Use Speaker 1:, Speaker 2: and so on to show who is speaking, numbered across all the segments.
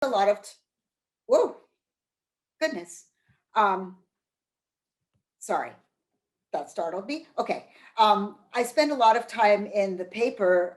Speaker 1: a lot of, whoa, goodness. Sorry, that startled me. Okay. I spend a lot of time in the paper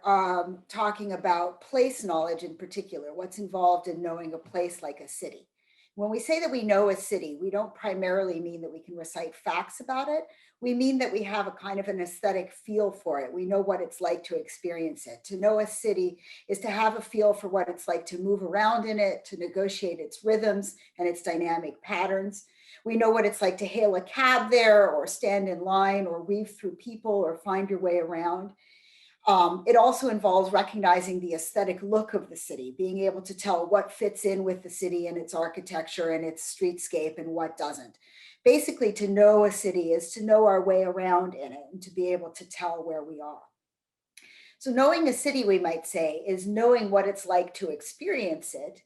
Speaker 1: talking about place knowledge in particular, what's involved in knowing a place like a city. When we say that we know a city, we don't primarily mean that we can recite facts about it. We mean that we have a kind of an aesthetic feel for it. We know what it's like to experience it. To know a city is to have a feel for what it's like to move around in it, to negotiate its rhythms and its dynamic patterns. We know what it's like to hail a cab there or stand in line or weave through people or find your way around. It also involves recognizing the aesthetic look of the city, being able to tell what fits in with the city and its architecture and its streetscape and what doesn't. Basically, to know a city is to know our way around in it and to be able to tell where we are. So knowing a city, we might say, is knowing what it's like to experience it,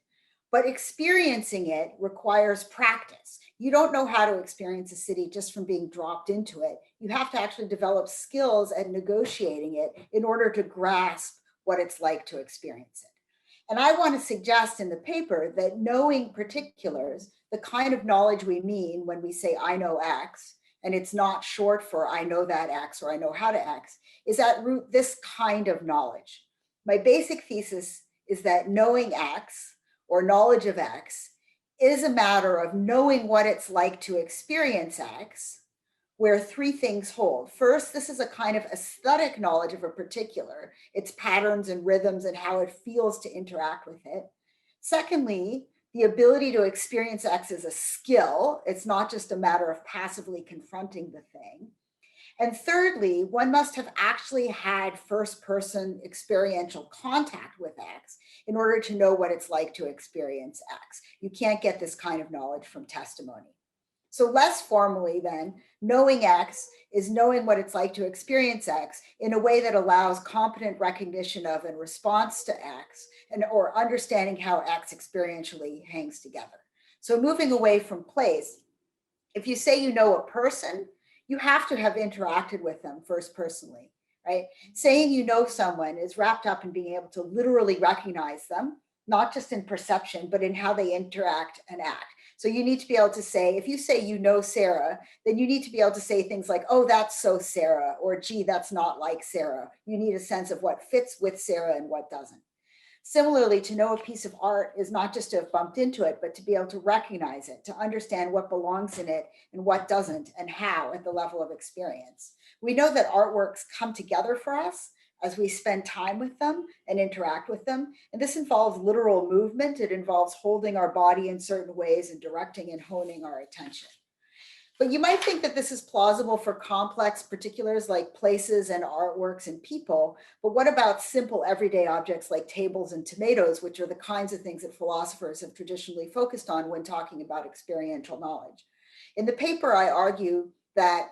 Speaker 1: but experiencing it requires practice. You don't know how to experience a city just from being dropped into it. You have to actually develop skills at negotiating it in order to grasp what it's like to experience it. And I want to suggest in the paper that knowing particulars, the kind of knowledge we mean when we say I know X, and it's not short for I know that X or I know how to X, is at root this kind of knowledge. My basic thesis is that knowing X or knowledge of X is a matter of knowing what it's like to experience X, where three things hold. First, this is a kind of aesthetic knowledge of a particular, its patterns and rhythms and how it feels to interact with it. Secondly, the ability to experience X is a skill. It's not just a matter of passively confronting the thing. And thirdly, one must have actually had first-person experiential contact with X in order to know what it's like to experience X. You can't get this kind of knowledge from testimony. So less formally then, knowing X is knowing what it's like to experience X in a way that allows competent recognition of and response to X, or understanding how X experientially hangs together. So moving away from place, if you say you know a person, you have to have interacted with them first personally, right? Saying you know someone is wrapped up in being able to literally recognize them, not just in perception, but in how they interact and act. So you need to be able to say, if you say you know Sarah, then you need to be able to say things like, oh, that's so Sarah, or gee, that's not like Sarah. You need a sense of what fits with Sarah and what doesn't. Similarly, to know a piece of art is not just to have bumped into it, but to be able to recognize it, to understand what belongs in it and what doesn't, and how at the level of experience. We know that artworks come together for us as we spend time with them and interact with them. And this involves literal movement. It involves holding our body in certain ways and directing and honing our attention. But you might think that this is plausible for complex particulars like places and artworks and people, but what about simple everyday objects like tables and tomatoes, which are the kinds of things that philosophers have traditionally focused on when talking about experiential knowledge? In the paper, I argue that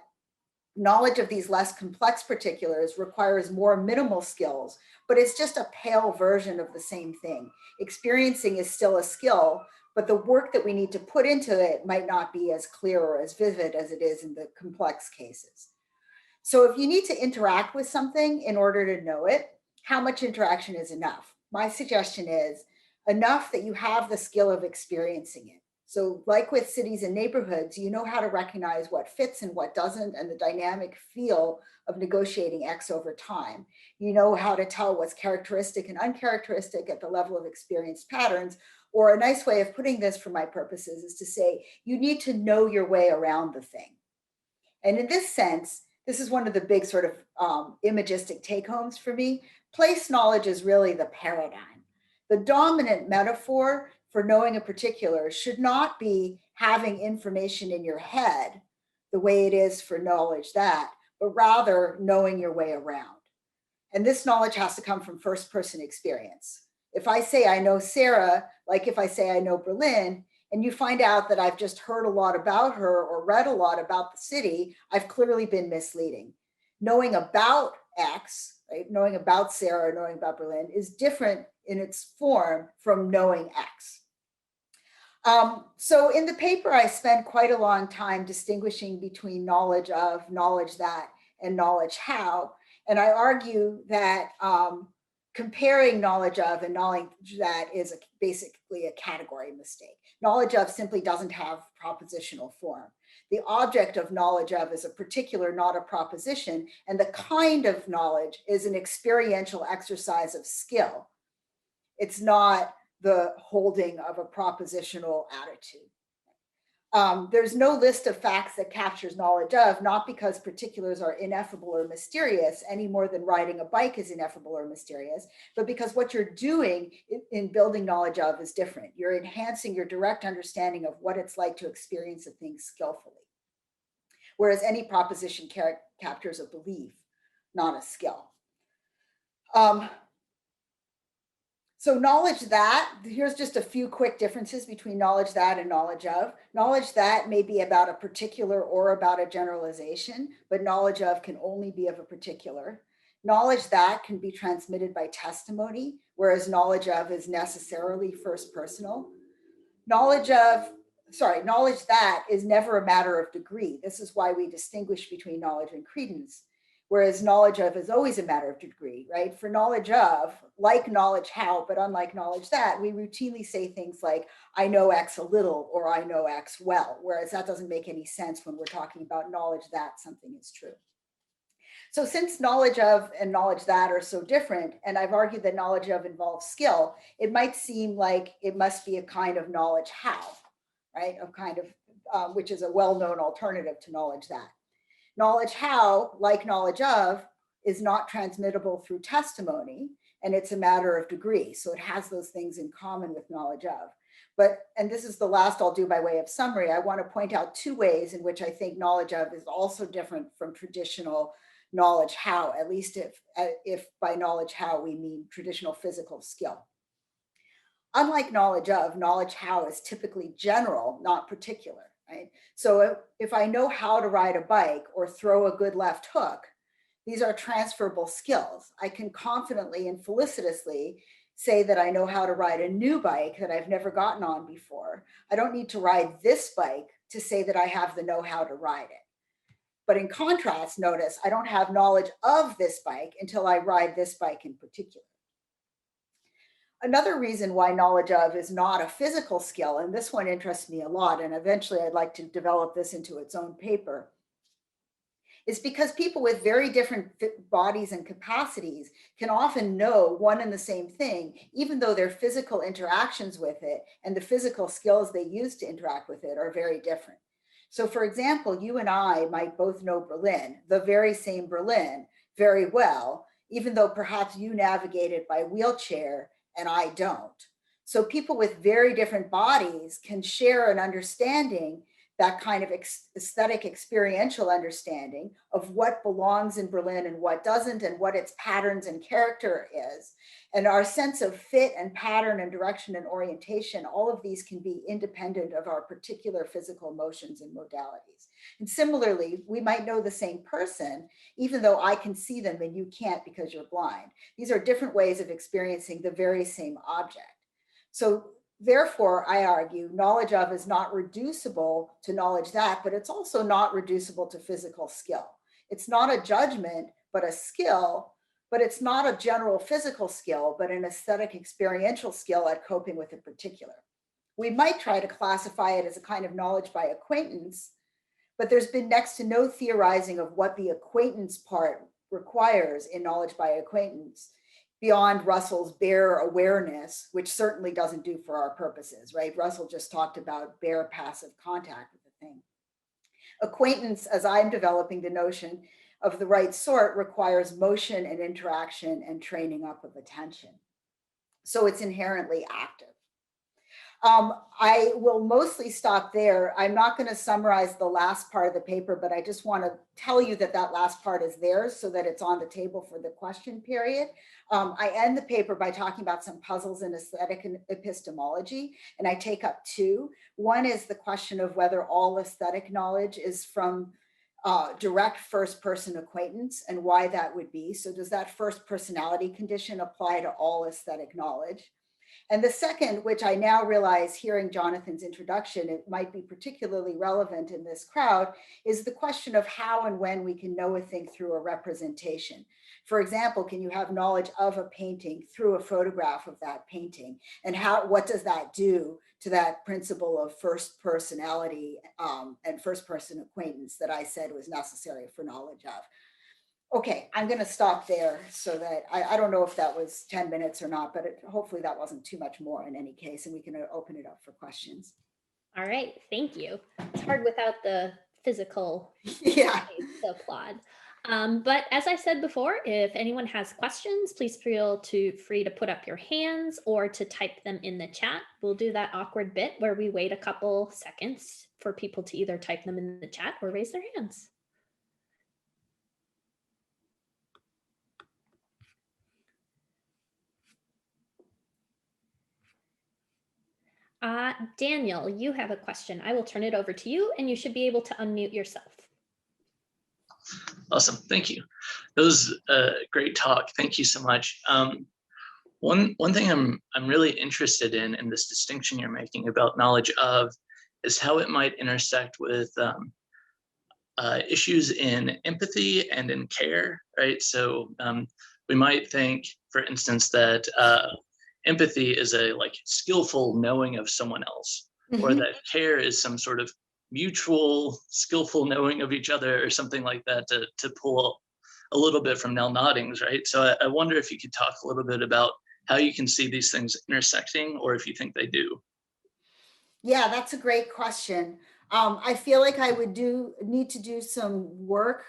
Speaker 1: knowledge of these less complex particulars requires more minimal skills, but it's just a pale version of the same thing. Experiencing is still a skill, but the work that we need to put into it might not be as clear or as vivid as it is in the complex cases. So if you need to interact with something in order to know it, how much interaction is enough? My suggestion is enough that you have the skill of experiencing it. So like with cities and neighborhoods, you know how to recognize what fits and what doesn't, and the dynamic feel of negotiating X over time. You know how to tell what's characteristic and uncharacteristic at the level of experienced patterns. Or a nice way of putting this for my purposes is to say, you need to know your way around the thing. And in this sense, this is one of the big sort of imagistic take-homes for me. Place knowledge is really the paradigm. The dominant metaphor for knowing a particular should not be having information in your head the way it is for knowledge that, but rather knowing your way around. And this knowledge has to come from first-person experience. If I say I know Sarah, like if I say I know Berlin, and you find out that I've just heard a lot about her or read a lot about the city, I've clearly been misleading. Knowing about X, right, knowing about Sarah, knowing about Berlin is different in its form from knowing X. So in the paper, I spent quite a long time distinguishing between knowledge of, knowledge that, and knowledge how. And I argue that comparing knowledge of and knowledge that is basically a category mistake. Knowledge of simply doesn't have propositional form. The object of knowledge of is a particular, not a proposition, and the kind of knowledge is an experiential exercise of skill. It's not the holding of a propositional attitude. There's no list of facts that captures knowledge of, not because particulars are ineffable or mysterious any more than riding a bike is ineffable or mysterious, but because what you're doing in building knowledge of is different. You're enhancing your direct understanding of what it's like to experience a thing skillfully. Whereas any proposition captures a belief, not a skill. So knowledge that, here's just a few quick differences between knowledge that and knowledge of. Knowledge that may be about a particular or about a generalization, but knowledge of can only be of a particular. Knowledge that can be transmitted by testimony, whereas knowledge of is necessarily first personal. Knowledge that is never a matter of degree. This is why we distinguish between knowledge and credence. Whereas knowledge of is always a matter of degree, right? For knowledge of, like knowledge how, but unlike knowledge that, we routinely say things like, I know X a little, or I know X well, whereas that doesn't make any sense when we're talking about knowledge that something is true. So since knowledge of and knowledge that are so different, and I've argued that knowledge of involves skill, it might seem like it must be a kind of knowledge how, right? A kind of, which is a well-known alternative to knowledge that. Knowledge how, like knowledge of, is not transmittable through testimony, and it's a matter of degree. So it has those things in common with knowledge of. But, and this is the last I'll do by way of summary, I want to point out two ways in which I think knowledge of is also different from traditional knowledge how, at least if by knowledge how we mean traditional physical skill. Unlike knowledge of, knowledge how is typically general, not particular. Right? So if I know how to ride a bike or throw a good left hook, these are transferable skills. I can confidently and felicitously say that I know how to ride a new bike that I've never gotten on before. I don't need to ride this bike to say that I have the know-how to ride it. But in contrast, notice I don't have knowledge of this bike until I ride this bike in particular. Another reason why knowledge of is not a physical skill, and this one interests me a lot, and eventually I'd like to develop this into its own paper, is because people with very different bodies and capacities can often know one and the same thing, even though their physical interactions with it and the physical skills they use to interact with it are very different. So for example, you and I might both know Berlin, the very same Berlin, very well, even though perhaps you navigate it by wheelchair and I don't. So people with very different bodies can share an understanding, that kind of aesthetic experiential understanding of what belongs in Berlin and what doesn't, and what its patterns and character is. And our sense of fit and pattern and direction and orientation, all of these can be independent of our particular physical motions and modalities. And similarly, we might know the same person, even though I can see them and you can't because you're blind. These are different ways of experiencing the very same object. So therefore, I argue, knowledge of is not reducible to knowledge that, but it's also not reducible to physical skill. It's not a judgment, but a skill, but it's not a general physical skill, but an aesthetic experiential skill at coping with a particular. We might try to classify it as a kind of knowledge by acquaintance, but there's been next to no theorizing of what the acquaintance part requires in knowledge by acquaintance, beyond Russell's bare awareness, which certainly doesn't do for our purposes, right? Russell just talked about bare passive contact with the thing. Acquaintance, as I'm developing the notion of the right sort, requires motion and interaction and training up of attention. So it's inherently active. I will mostly stop there. I'm not going to summarize the last part of the paper, but I just want to tell you that that last part is there so that it's on the table for the question period. I end the paper by talking about some puzzles in aesthetic and epistemology, and I take up two. One is the question of whether all aesthetic knowledge is from direct first-person acquaintance and why that would be. So does that first personality condition apply to all aesthetic knowledge? And the second, which I now realize hearing Jonathan's introduction, it might be particularly relevant in this crowd, is the question of how and when we can know a thing through a representation. For example, can you have knowledge of a painting through a photograph of that painting? And what does that do to that principle of first personality and first person acquaintance that I said was necessary for knowledge of? Okay, I'm going to stop there so that I don't know if that was 10 minutes or not, but hopefully that wasn't too much more in any case, and we can open it up for questions.
Speaker 2: All right, thank you. It's hard without the physical
Speaker 1: Yeah.
Speaker 2: to applaud. But as I said before, if anyone has questions, please feel free to put up your hands or to type them in the chat. We'll do that awkward bit where we wait a couple seconds for people to either type them in the chat or raise their hands. Daniel, you have a question. I will turn it over to you, and you should be able to unmute yourself.
Speaker 3: Awesome, thank you. That was a great talk. Thank you so much. One thing I'm really interested in this distinction you're making about knowledge of is how it might intersect with issues in empathy and in care, right? So we might think, for instance, that empathy is a skillful knowing of someone else, or that care is some sort of mutual skillful knowing of each other or something like that, to pull a little bit from Nell Noddings, right? So I wonder if you could talk a little bit about how you can see these things intersecting, or if you think they do.
Speaker 1: Yeah, that's a great question. I feel like I would need to do some work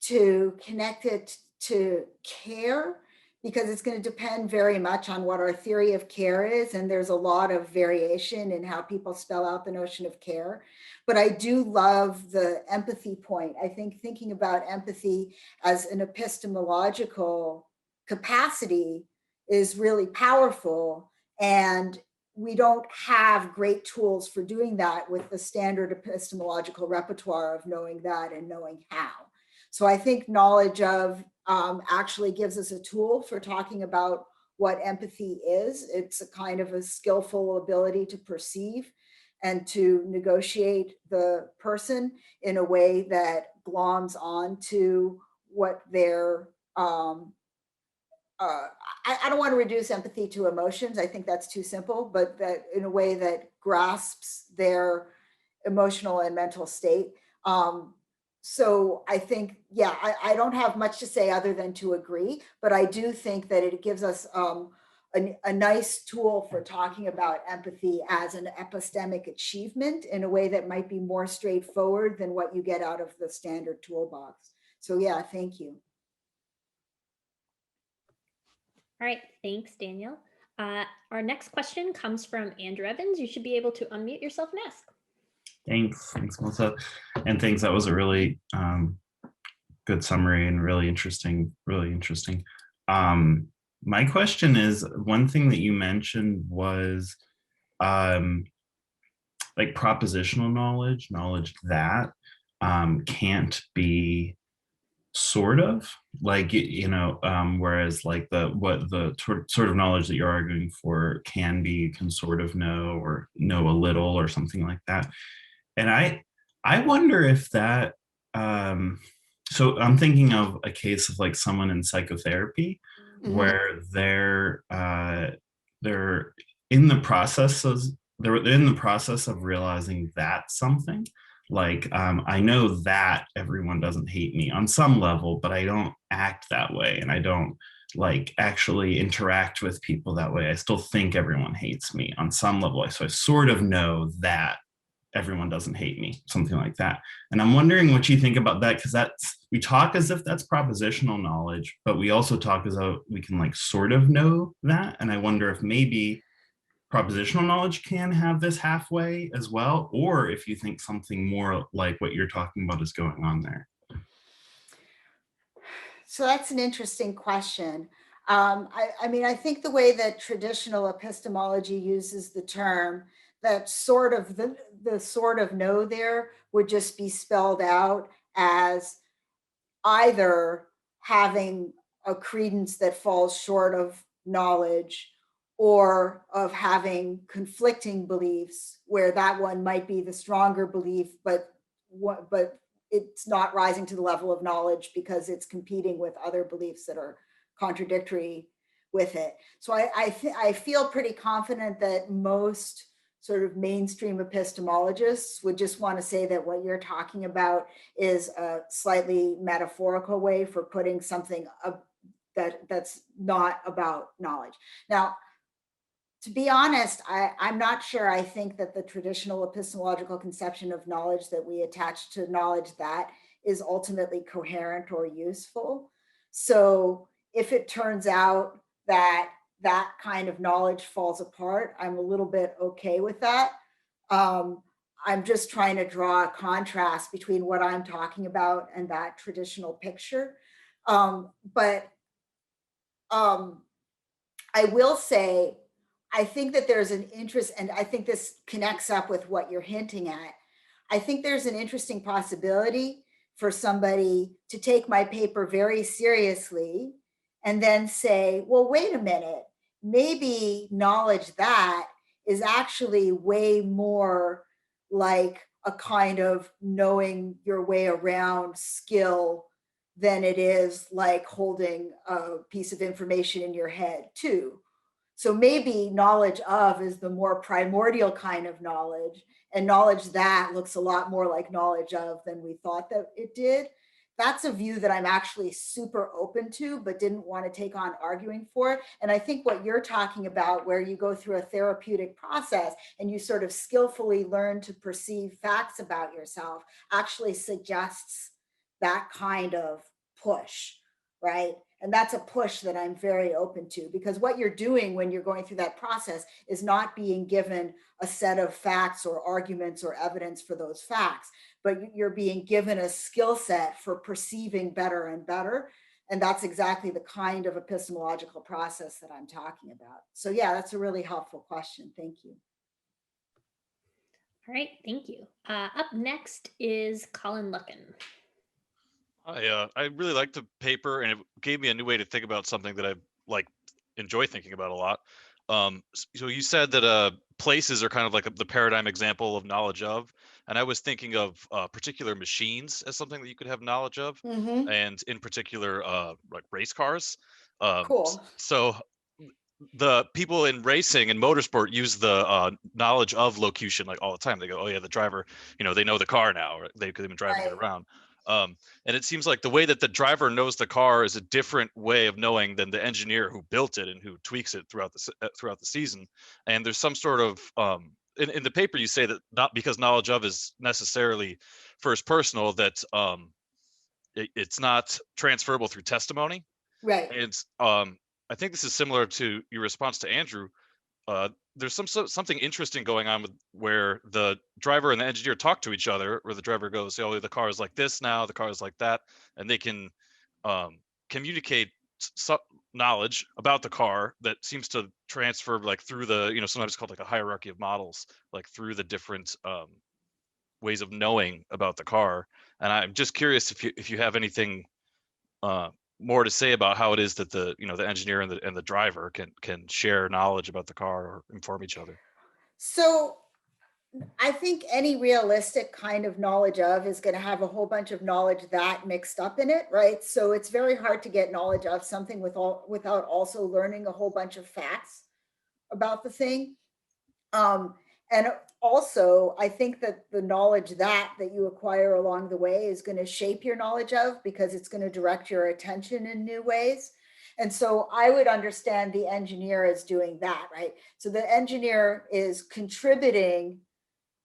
Speaker 1: to connect it to care, because it's going to depend very much on what our theory of care is. And there's a lot of variation in how people spell out the notion of care. But I do love the empathy point. I think thinking about empathy as an epistemological capacity is really powerful. And we don't have great tools for doing that with the standard epistemological repertoire of knowing that and knowing how. So I think knowledge of actually gives us a tool for talking about what empathy is. It's a kind of a skillful ability to perceive and to negotiate the person in a way that gloms onto what their I don't want to reduce empathy to emotions. I think that's too simple, but that in a way that grasps their emotional and mental state. So I think, yeah, I don't have much to say other than to agree, but I do think that it gives us a nice tool for talking about empathy as an epistemic achievement in a way that might be more straightforward than what you get out of the standard toolbox. So yeah, thank you.
Speaker 2: All right, thanks, Daniel. Our next question comes from Andrew Evans. You should be able to unmute yourself and ask.
Speaker 4: Thanks, Melissa. And thanks, that was a really good summary and really interesting. My question is, one thing that you mentioned was like propositional knowledge that can't be sort of like, whereas like the sort of knowledge that you're arguing for can sort of know or know a little or something like that. And I wonder if that so I'm thinking of a case of like someone in psychotherapy where they're in the process of realizing that something like I know that everyone doesn't hate me on some level, but I don't act that way, and I don't like actually interact with people that way. I still think everyone hates me on some level, so I sort of know that everyone doesn't hate me, something like that. And I'm wondering what you think about that, because we talk as if that's propositional knowledge, but we also talk as though we can like sort of know that. And I wonder if maybe propositional knowledge can have this halfway as well, or if you think something more like what you're talking about is going on there.
Speaker 1: So that's an interesting question. I mean, I think the way that traditional epistemology uses the term, that sort of the sort of know there would just be spelled out as either having a credence that falls short of knowledge, or of having conflicting beliefs where that one might be the stronger belief, but it's not rising to the level of knowledge because it's competing with other beliefs that are contradictory with it. So I feel pretty confident that most sort of mainstream epistemologists would just want to say that what you're talking about is a slightly metaphorical way for putting something that's not about knowledge. Now, to be honest, I'm not sure. I think that the traditional epistemological conception of knowledge that we attach to knowledge, that is ultimately coherent or useful. So if it turns out that that kind of knowledge falls apart, I'm a little bit okay with that. I'm just trying to draw a contrast between what I'm talking about and that traditional picture. But I will say, I think that there's an interest, and I think this connects up with what you're hinting at. I think there's an interesting possibility for somebody to take my paper very seriously and then say, well, wait a minute, maybe knowledge that is actually way more like a kind of knowing your way around skill than it is like holding a piece of information in your head too. So maybe knowledge of is the more primordial kind of knowledge, and knowledge that looks a lot more like knowledge of than we thought that it did. That's a view that I'm actually super open to, but didn't want to take on arguing for. And I think what you're talking about, where you go through a therapeutic process and you sort of skillfully learn to perceive facts about yourself, actually suggests that kind of push, right? And that's a push that I'm very open to, because what you're doing when you're going through that process is not being given a set of facts or arguments or evidence for those facts, but you're being given a skill set for perceiving better and better. And that's exactly the kind of epistemological process that I'm talking about. So yeah, that's a really helpful question. Thank you.
Speaker 2: All right, thank you. Up next is Colin Lucken.
Speaker 5: I really liked the paper, and it gave me a new way to think about something that I like enjoy thinking about a lot. So you said that places are kind of like the paradigm example of knowledge of, and I was thinking of particular machines as something that you could have knowledge of,
Speaker 1: Mm-hmm.
Speaker 5: and in particular like race cars.
Speaker 1: Cool.
Speaker 5: So the people in racing and motorsport use the knowledge of locution like all the time. They go, oh yeah, the driver, they know the car now, or they've been driving it
Speaker 1: Right.
Speaker 5: around. And it seems like the way that the driver knows the car is a different way of knowing than the engineer who built it and who tweaks it throughout the season. And there's some sort of in the paper you say that not because knowledge of is necessarily first personal, that it's not transferable through testimony.
Speaker 1: Right.
Speaker 5: And I think this is similar to your response to Andrew. There's something interesting going on with where the driver and the engineer talk to each other, where the driver goes, "Oh, the car is like this now, the car is like that," and they can communicate some knowledge about the car that seems to transfer like through the, sometimes it's called like a hierarchy of models, like through the different ways of knowing about the car. And I'm just curious if you have anything more to say about how it is that the engineer and the driver can share knowledge about the car or inform each other.
Speaker 1: So I think any realistic kind of knowledge of is going to have a whole bunch of knowledge that mixed up in it, right? So it's very hard to get knowledge of something without also learning a whole bunch of facts about the thing. And also, I think that the knowledge that you acquire along the way is going to shape your knowledge of, because it's going to direct your attention in new ways. And so I would understand the engineer as doing that, right? So the engineer is contributing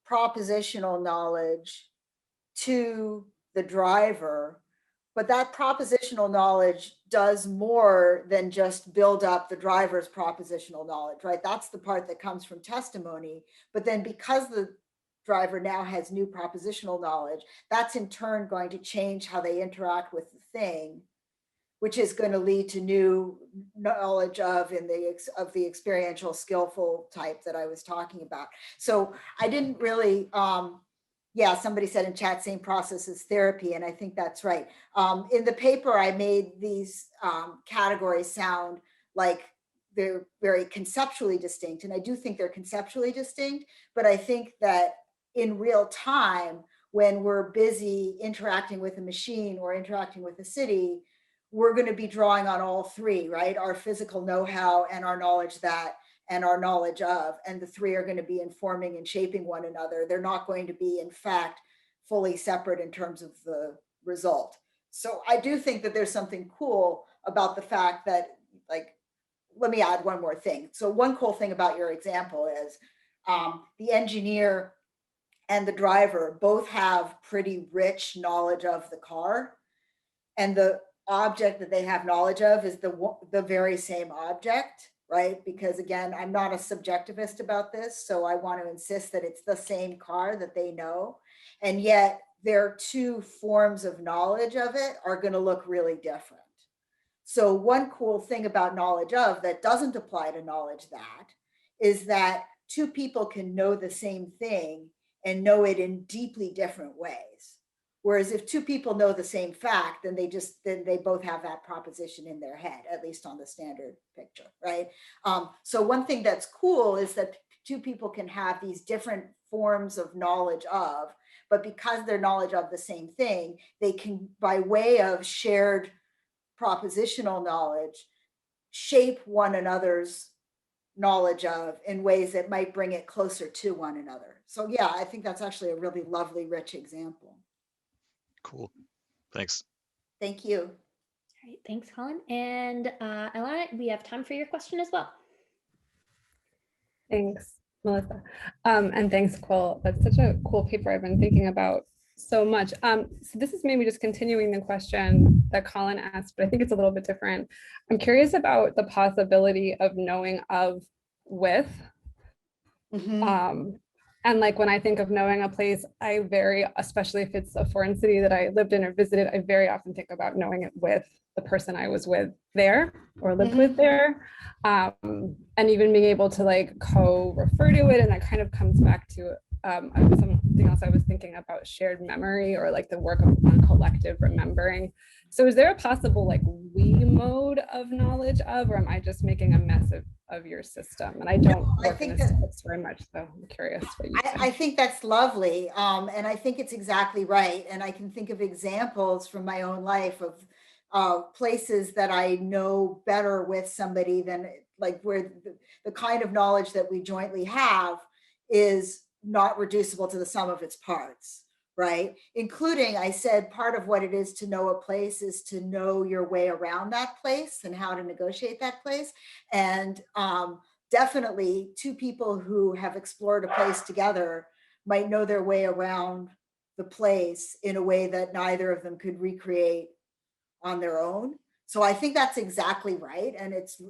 Speaker 1: propositional knowledge to the driver, but that propositional knowledge does more than just build up the driver's propositional knowledge, right? That's the part that comes from testimony. But then because the driver now has new propositional knowledge, that's in turn going to change how they interact with the thing, which is going to lead to new knowledge of the experiential skillful type that I was talking about. So I didn't really, yeah, somebody said in chat, same process as therapy, and I think that's right. In the paper, I made these categories sound like they're very conceptually distinct, and I do think they're conceptually distinct, but I think that in real time, when we're busy interacting with a machine or interacting with a city, we're going to be drawing on all three, right? Our physical know-how and our knowledge that and our knowledge of, and the three are going to be informing and shaping one another. They're not going to be, in fact, fully separate in terms of the result. So I do think that there's something cool about the fact that, like, let me add one more thing. So one cool thing about your example is the engineer and the driver both have pretty rich knowledge of the car, and the object that they have knowledge of is the very same object, right? Because again, I'm not a subjectivist about this, so I want to insist that it's the same car that they know, and yet their two forms of knowledge of it are going to look really different. So one cool thing about knowledge of that doesn't apply to knowledge that is that two people can know the same thing and know it in deeply different ways. Whereas if two people know the same fact, then they both have that proposition in their head, at least on the standard picture, right? So one thing that's cool is that two people can have these different forms of knowledge of, but because they're knowledge of the same thing, they can, by way of shared propositional knowledge, shape one another's knowledge of in ways that might bring it closer to one another. So yeah, I think that's actually a really lovely, rich example.
Speaker 5: Cool. Thanks.
Speaker 1: Thank you.
Speaker 2: All right, thanks, Colin. And Elena, we have time for your question as well.
Speaker 6: Thanks, Melissa. And thanks, Quill. That's such a cool paper. I've been thinking about so much. So this is maybe just continuing the question that Colin asked, but I think it's a little bit different. I'm curious about the possibility of knowing of with. And like when I think of knowing a place, especially if it's a foreign city that I lived in or visited, I very often think about knowing it with the person I was with there or lived with there. And even being able to like co-refer to it. And that kind of comes back to something else I was thinking about, shared memory, or like the work on collective remembering. So is there a possible like we mode of knowledge of, or am I just making a mess of your system? And I don't work in this space very much, so I'm curious what you think.
Speaker 1: I think that's lovely. And I think it's exactly right. And I can think of examples from my own life of places that I know better with somebody than like where the kind of knowledge that we jointly have is not reducible to the sum of its parts, right? Including, I said, part of what it is to know a place is to know your way around that place and how to negotiate that place. And definitely two people who have explored a place together might know their way around the place in a way that neither of them could recreate on their own. So I think that's exactly right. And it's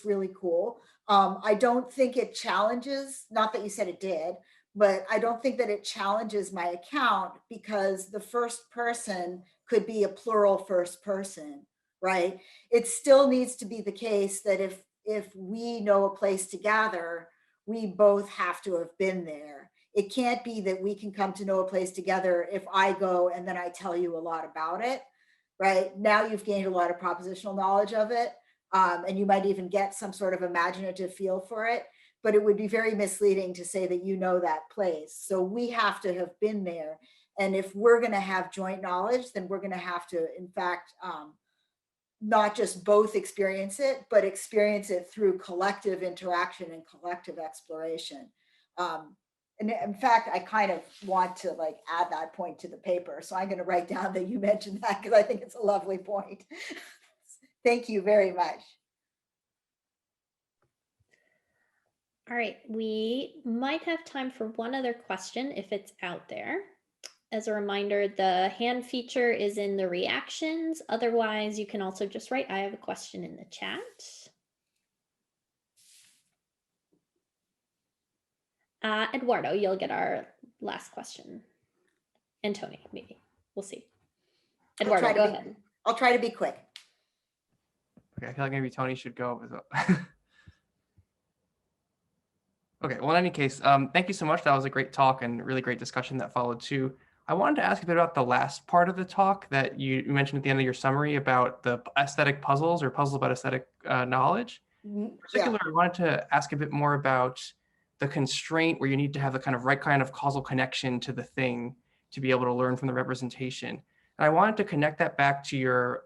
Speaker 1: really cool. I don't think it challenges, not that you said it did, but I don't think that it challenges my account, because the first person could be a plural first person, right? It still needs to be the case that if we know a place together, we both have to have been there. It can't be that we can come to know a place together if I go and then I tell you a lot about it, right? Now you've gained a lot of propositional knowledge of it, and you might even get some sort of imaginative feel for it, but it would be very misleading to say that you know that place. So we have to have been there. And if we're going to have joint knowledge, then we're going to have to, in fact, not just both experience it, but experience it through collective interaction and collective exploration. And in fact, I kind of want to like add that point to the paper. So I'm going to write down that you mentioned that, because I think it's a lovely point. Thank you very much.
Speaker 2: All right, we might have time for one other question if it's out there. As a reminder, the hand feature is in the reactions. Otherwise, you can also just write, I have a question in the chat. Eduardo, you'll get our last question. And Tony, maybe. We'll see. Eduardo, go ahead.
Speaker 1: I'll try to be quick.
Speaker 7: Okay, I feel like maybe Tony should go as well. Okay, well, in any case, thank you so much. That was a great talk and really great discussion that followed too. I wanted to ask a bit about the last part of the talk that you mentioned at the end of your summary about the aesthetic puzzles, or puzzles about aesthetic knowledge. In particular, I wanted to ask a bit more about the constraint where you need to have the kind of right kind of causal connection to the thing to be able to learn from the representation. And I wanted to connect that back to your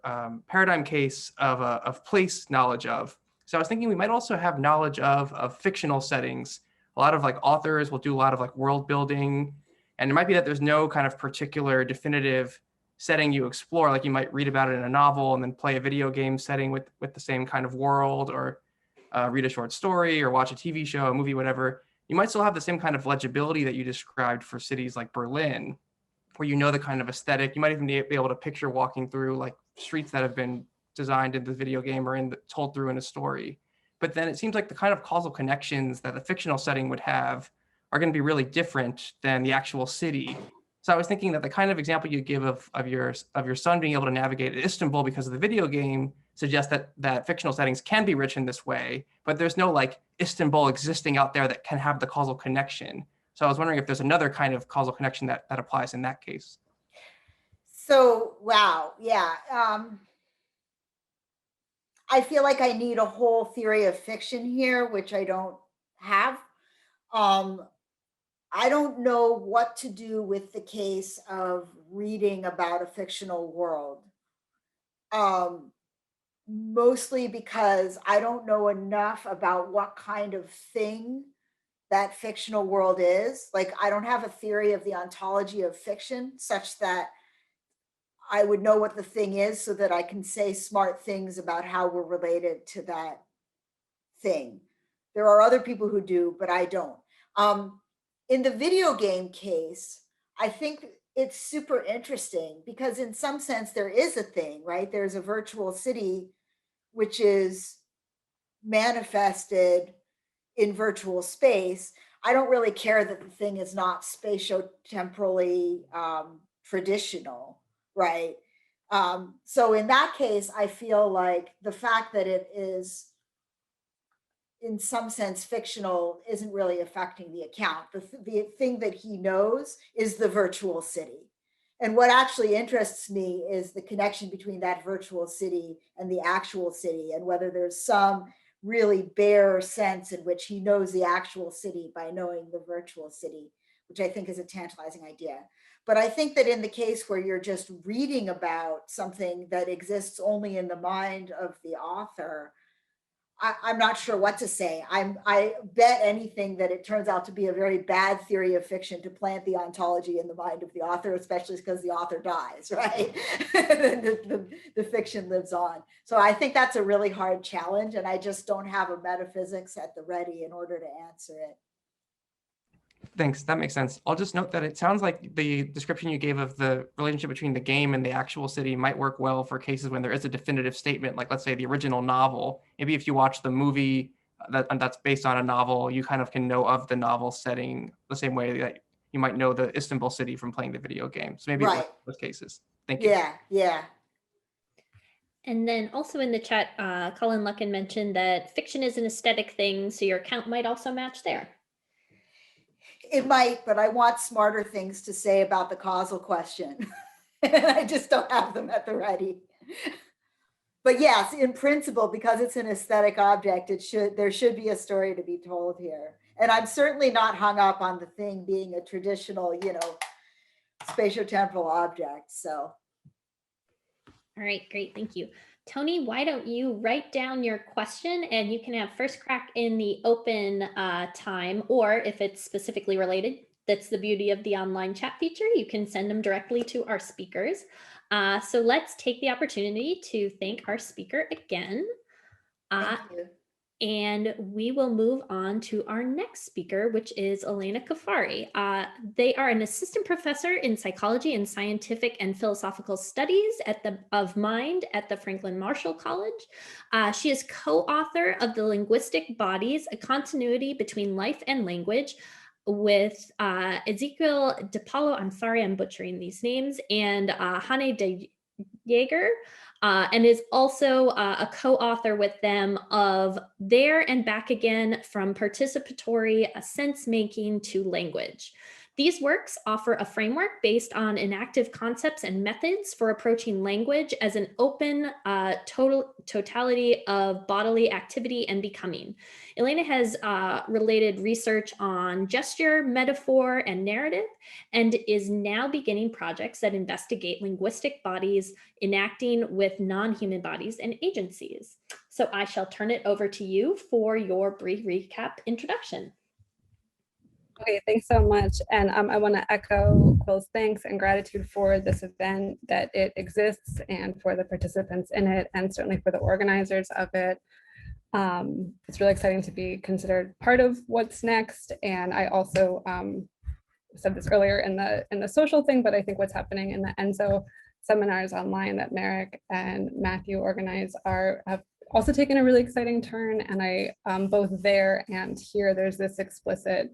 Speaker 7: paradigm case of place knowledge of. So I was thinking we might also have knowledge of fictional settings. A lot of like authors will do a lot of like world building, and it might be that there's no kind of particular definitive setting you explore. Like you might read about it in a novel and then play a video game setting with the same kind of world, or read a short story or watch a TV show, a movie, whatever. You might still have the same kind of legibility that you described for cities like Berlin, where you know the kind of aesthetic. You might even be able to picture walking through like streets that have been designed in the video game or told through in a story. But then it seems like the kind of causal connections that the fictional setting would have are going to be really different than the actual city. So I was thinking that the kind of example you give of your son being able to navigate Istanbul because of the video game suggests that fictional settings can be rich in this way, but there's no like Istanbul existing out there that can have the causal connection. So I was wondering if there's another kind of causal connection that applies in that case.
Speaker 1: So, wow, yeah. I feel like I need a whole theory of fiction here, which I don't have. I don't know what to do with the case of reading about a fictional world. Mostly because I don't know enough about what kind of thing that fictional world is. Like, I don't have a theory of the ontology of fiction such that I would know what the thing is so that I can say smart things about how we're related to that thing. There are other people who do, but I don't. In the video game case, I think it's super interesting because in some sense there is a thing, right? There's a virtual city which is manifested in virtual space. I don't really care that the thing is not spatiotemporally traditional, right? So in that case, I feel like the fact that it is in some sense fictional isn't really affecting the account. The thing that he knows is the virtual city. And what actually interests me is the connection between that virtual city and the actual city, and whether there's some really bare sense in which he knows the actual city by knowing the virtual city, which I think is a tantalizing idea. But I think that in the case where you're just reading about something that exists only in the mind of the author, I'm not sure what to say. I bet anything that it turns out to be a very bad theory of fiction to plant the ontology in the mind of the author, especially because the author dies, right? the fiction lives on. So I think that's a really hard challenge, and I just don't have a metaphysics at the ready in order to answer it.
Speaker 7: Thanks, that makes sense. I'll just note that it sounds like the description you gave of the relationship between the game and the actual city might work well for cases when there is a definitive statement, like let's say the original novel. Maybe if you watch the movie that's based on a novel, you kind of can know of the novel setting the same way that you might know the Istanbul city from playing the video game. So maybe
Speaker 1: Right.
Speaker 7: those cases. Thank you.
Speaker 1: Yeah.
Speaker 2: And then also in the chat, Colin Lucken mentioned that fiction is an aesthetic thing, so your account might also match there.
Speaker 1: It might, but I want smarter things to say about the causal question. And I just don't have them at the ready. But yes, in principle, because it's an aesthetic object, there should be a story to be told here. And I'm certainly not hung up on the thing being a traditional, spatiotemporal object. So.
Speaker 2: All right, great, thank you. Tony, why don't you write down your question, and you can have first crack in the open time, or if it's specifically related, that's the beauty of the online chat feature, you can send them directly to our speakers. So let's take the opportunity to thank our speaker again.
Speaker 1: Thank you.
Speaker 2: And we will move on to our next speaker, which is Elena Kafari. They are an assistant professor in psychology and scientific and philosophical studies of mind at the Franklin Marshall College. She is co-author of The Linguistic Bodies, A Continuity Between Life and Language, with Ezekiel DePaulo, I'm sorry I'm butchering these names, and Hane de Jaeger, and is also a co-author with them of There and Back Again, From Participatory Sense-Making to Language. These works offer a framework based on enactive concepts and methods for approaching language as an open totality of bodily activity and becoming. Elena has related research on gesture, metaphor, and narrative, and is now beginning projects that investigate linguistic bodies enacting with non-human bodies and agencies. So I shall turn it over to you for your Brie recap introduction.
Speaker 6: Okay, thanks so much. And I want to echo Quill's thanks and gratitude for this event, that it exists, and for the participants in it, and certainly for the organizers of it. It's really exciting to be considered part of what's next. And I also said this earlier in the social thing, but I think what's happening in the ENSO seminars online that Merrick and Matthew organize have also taken a really exciting turn. And I both there and here, there's this explicit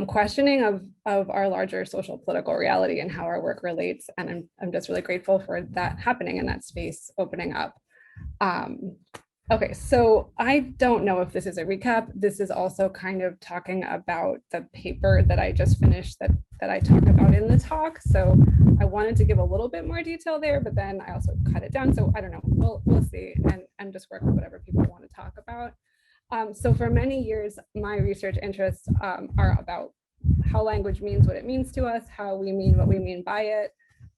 Speaker 6: questioning of our larger social political reality and how our work relates. And I'm just really grateful for that happening in that space opening up. Okay, so I don't know if this is a recap. This is also kind of talking about the paper that I just finished that I talk about in the talk. So I wanted to give a little bit more detail there, but then I also cut it down. So I don't know, we'll see, and just work with whatever people want to talk about. So for many years, my research interests are about how language means what it means to us, how we mean what we mean by it,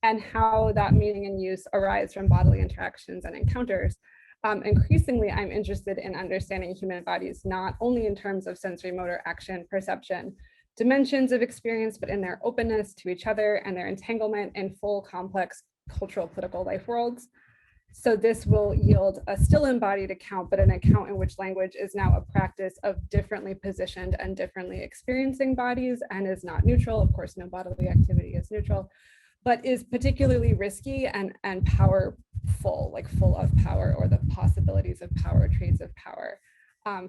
Speaker 6: and how that meaning and use arise from bodily interactions and encounters. Increasingly, I'm interested in understanding human bodies, not only in terms of sensory motor action, perception, dimensions of experience, but in their openness to each other and their entanglement in full, complex cultural, political life worlds. So this will yield a still embodied account, but an account in which language is now a practice of differently positioned and differently experiencing bodies, and is not neutral. Of course, no bodily activity is neutral, but is particularly risky and powerful, like full of power, or the possibilities of power, traits of power.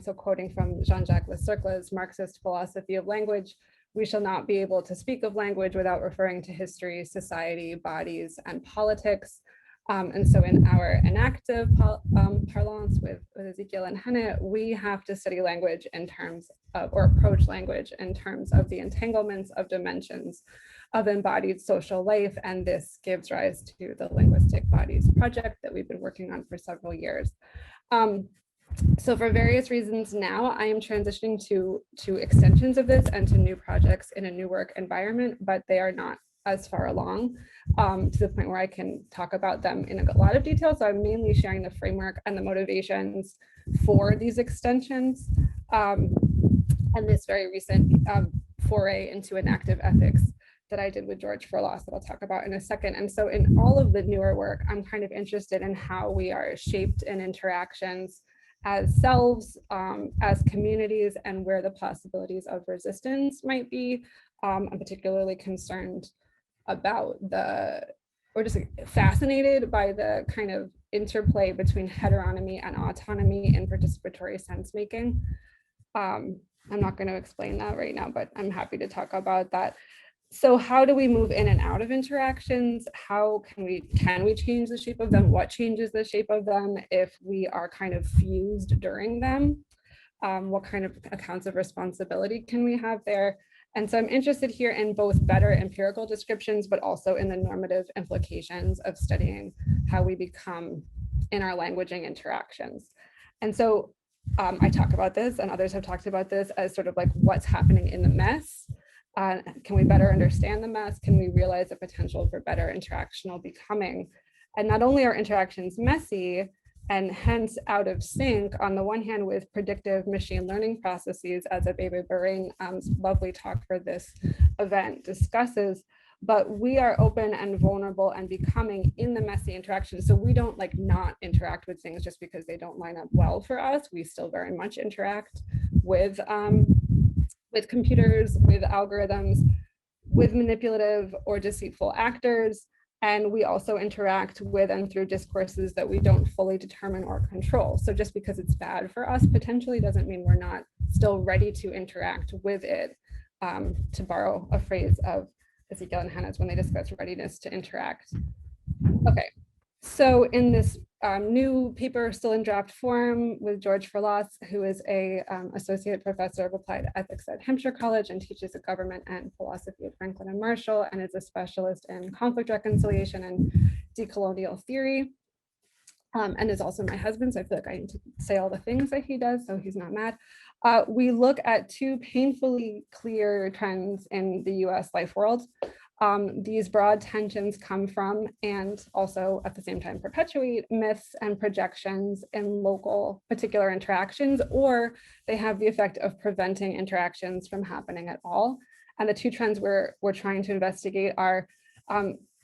Speaker 6: So quoting from Jean-Jacques Lecerclas's Marxist philosophy of language, we shall not be able to speak of language without referring to history, society, bodies, and politics. And so in our enactive parlance with Ezekiel and Hannah, we have to study language in terms of, or approach language in terms of the entanglements of dimensions of embodied social life. And this gives rise to the Linguistic Bodies project that we've been working on for several years. So for various reasons now, I am transitioning to extensions of this and to new projects in a new work environment, but they are not as far along to the point where I can talk about them in a lot of detail. So I'm mainly sharing the framework and the motivations for these extensions, and this very recent foray into enactive ethics that I did with George Furloss that I'll talk about in a second. And so in all of the newer work, I'm kind of interested in how we are shaped in interactions as selves, as communities, and where the possibilities of resistance might be. I'm particularly concerned about or just fascinated by the kind of interplay between heteronomy and autonomy in participatory sense making. I'm not going to explain that right now, but I'm happy to talk about that. So how do we move in and out of interactions? How can we change the shape of them? What changes the shape of them if we are kind of fused during them? What kind of accounts of responsibility can we have there? And so I'm interested here in both better empirical descriptions, but also in the normative implications of studying how we become in our languaging interactions. And so I talk about this, and others have talked about this as sort of like what's happening in the mess. Can we better understand the mess? Can we realize the potential for better interactional becoming? And not only are interactions messy and hence out of sync on the one hand with predictive machine learning processes, as Abebe Bahrain's lovely talk for this event discusses, but we are open and vulnerable and becoming in the messy interaction. So we don't like not interact with things just because they don't line up well for us. We still very much interact with computers, with algorithms, with manipulative or deceitful actors. And we also interact with and through discourses that we don't fully determine or control. So just because it's bad for us potentially doesn't mean we're not still ready to interact with it, to borrow a phrase of Ezekiel and Hannah's when they discuss readiness to interact. Okay, So in this new paper, still in draft form, with George Ferlas, who is a associate professor of applied ethics at Hampshire College and teaches government and philosophy at Franklin and Marshall, and is a specialist in conflict reconciliation and decolonial theory, and is also my husband, so I feel like I need to say all the things that he does, so he's not mad. We look at two painfully clear trends in the US life world. These broad tensions come from, and also at the same time perpetuate, myths and projections in local particular interactions, or they have the effect of preventing interactions from happening at all. And the two trends we're trying to investigate are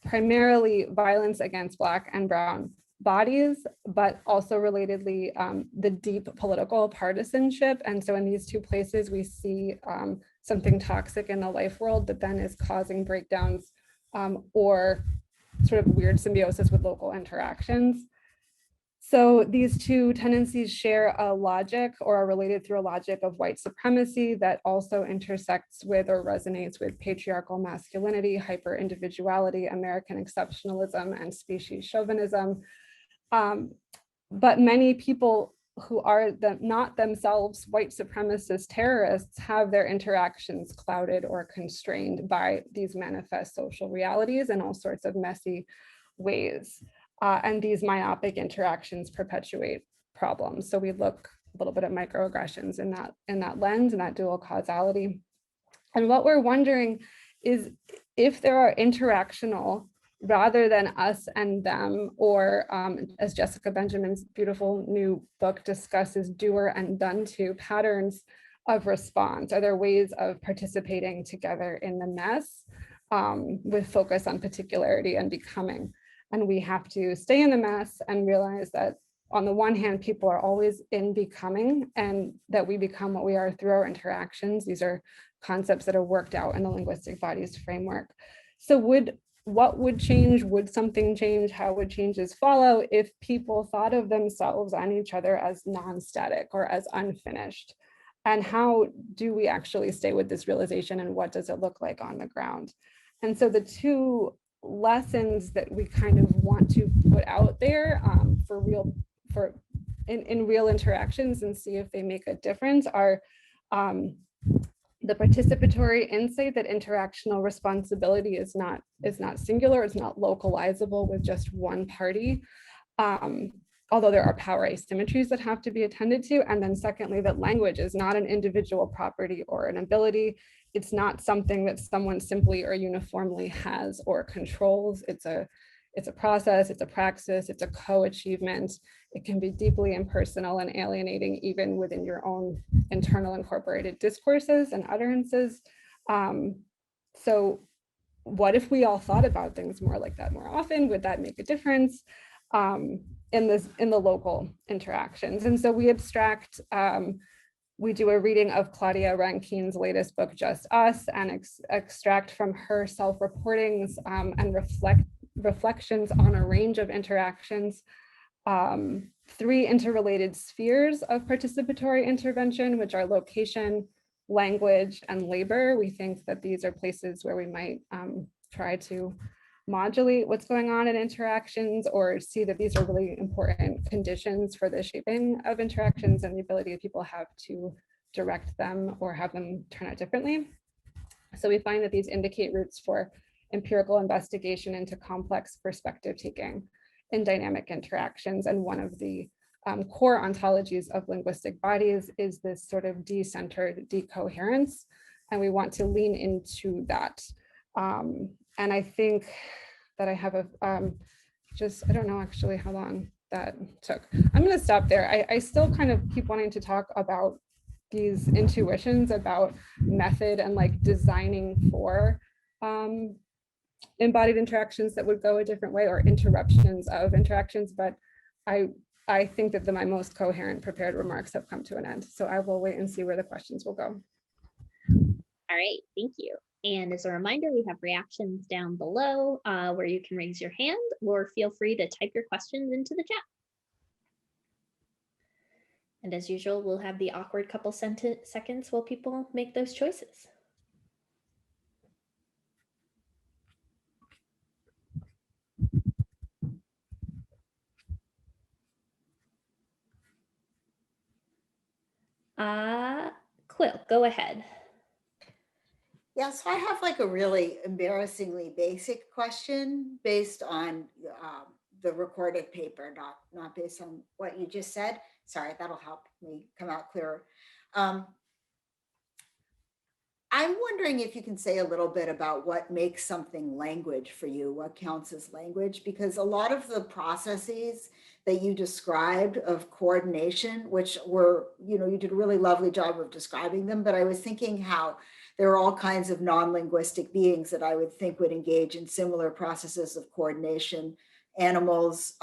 Speaker 6: primarily violence against Black and Brown bodies, but also relatedly the deep political partisanship. And so in these two places, we see something toxic in the life world that then is causing breakdowns or sort of weird symbiosis with local interactions. So these two tendencies share a logic, or are related through a logic of white supremacy that also intersects with or resonates with patriarchal masculinity, hyper-individuality, American exceptionalism, and species chauvinism. But many people who are not themselves white supremacist terrorists have their interactions clouded or constrained by these manifest social realities in all sorts of messy ways. And these myopic interactions perpetuate problems. So we look a little bit at microaggressions in that lens, and that dual causality. And what we're wondering is if there are interactional rather than us and them, or as Jessica Benjamin's beautiful new book discusses, doer and done to patterns of response. Are there ways of participating together in the mess with focus on particularity and becoming? And we have to stay in the mess and realize that on the one hand, people are always in becoming, and that we become what we are through our interactions. These are concepts that are worked out in the linguistic bodies framework. So what would change? Would something change? How would changes follow if people thought of themselves and each other as non-static or as unfinished? And how do we actually stay with this realization, and what does it look like on the ground? And so the two lessons that we kind of want to put out there in real interactions and see if they make a difference are the participatory insight that interactional responsibility is not singular, it's not localizable with just one party, although there are power asymmetries that have to be attended to. And then secondly, that language is not an individual property or an ability. It's not something that someone simply or uniformly has or controls. It's a process, it's a praxis, it's a co-achievement. It can be deeply impersonal and alienating even within your own internal incorporated discourses and utterances. So what if we all thought about things more like that more often? Would that make a difference in the local interactions? And so we abstract, we do a reading of Claudia Rankine's latest book, Just Us, and extract from her self-reportings and reflections on a range of interactions, 3 interrelated spheres of participatory intervention, which are location, language, and labor. We think that these are places where we might try to modulate what's going on in interactions, or see that these are really important conditions for the shaping of interactions and the ability that people have to direct them or have them turn out differently. So we find that these indicate routes for empirical investigation into complex perspective taking in dynamic interactions. And one of the core ontologies of linguistic bodies is this sort of decentered decoherence. And we want to lean into that. And I think that I have I don't know actually how long that took. I'm going to stop there. I still kind of keep wanting to talk about these intuitions about method and like designing for embodied interactions that would go a different way, or interruptions of interactions, but I think that my most coherent prepared remarks have come to an end. So I will wait and see where the questions will go.
Speaker 2: All right, thank you. And as a reminder, we have reactions down below where you can raise your hand, or feel free to type your questions into the chat. And as usual, we'll have the awkward couple seconds while people make those choices. Quill, go ahead.
Speaker 1: Yeah, so I have like a really embarrassingly basic question based on the recorded paper, not based on what you just said. Sorry, that'll help me come out clearer. I'm wondering if you can say a little bit about what makes something language for you, what counts as language, because a lot of the processes that you described of coordination, which were, you did a really lovely job of describing them, but I was thinking how there are all kinds of non-linguistic beings that I would think would engage in similar processes of coordination, animals,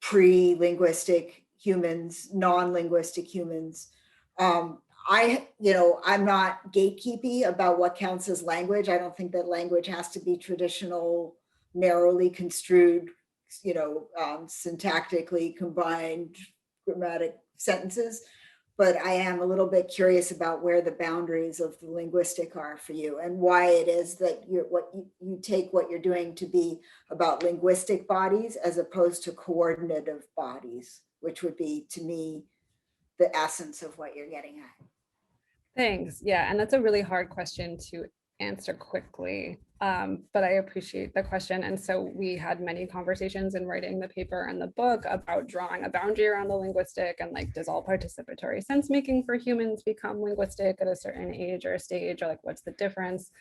Speaker 1: pre-linguistic humans, non-linguistic humans. I'm not gatekeepy about what counts as language. I don't think that language has to be traditional, narrowly construed, syntactically combined grammatic sentences. But I am a little bit curious about where the boundaries of the linguistic are for you and why it is that you take what you're doing to be about linguistic bodies as opposed to coordinative bodies, which would be, to me, the essence of what you're getting at.
Speaker 6: Thanks. Yeah, and that's a really hard question to answer quickly, but I appreciate the question. And so we had many conversations in writing the paper and the book about drawing a boundary around the linguistic and like, does all participatory sense making for humans become linguistic at a certain age or stage, or like, what's the difference?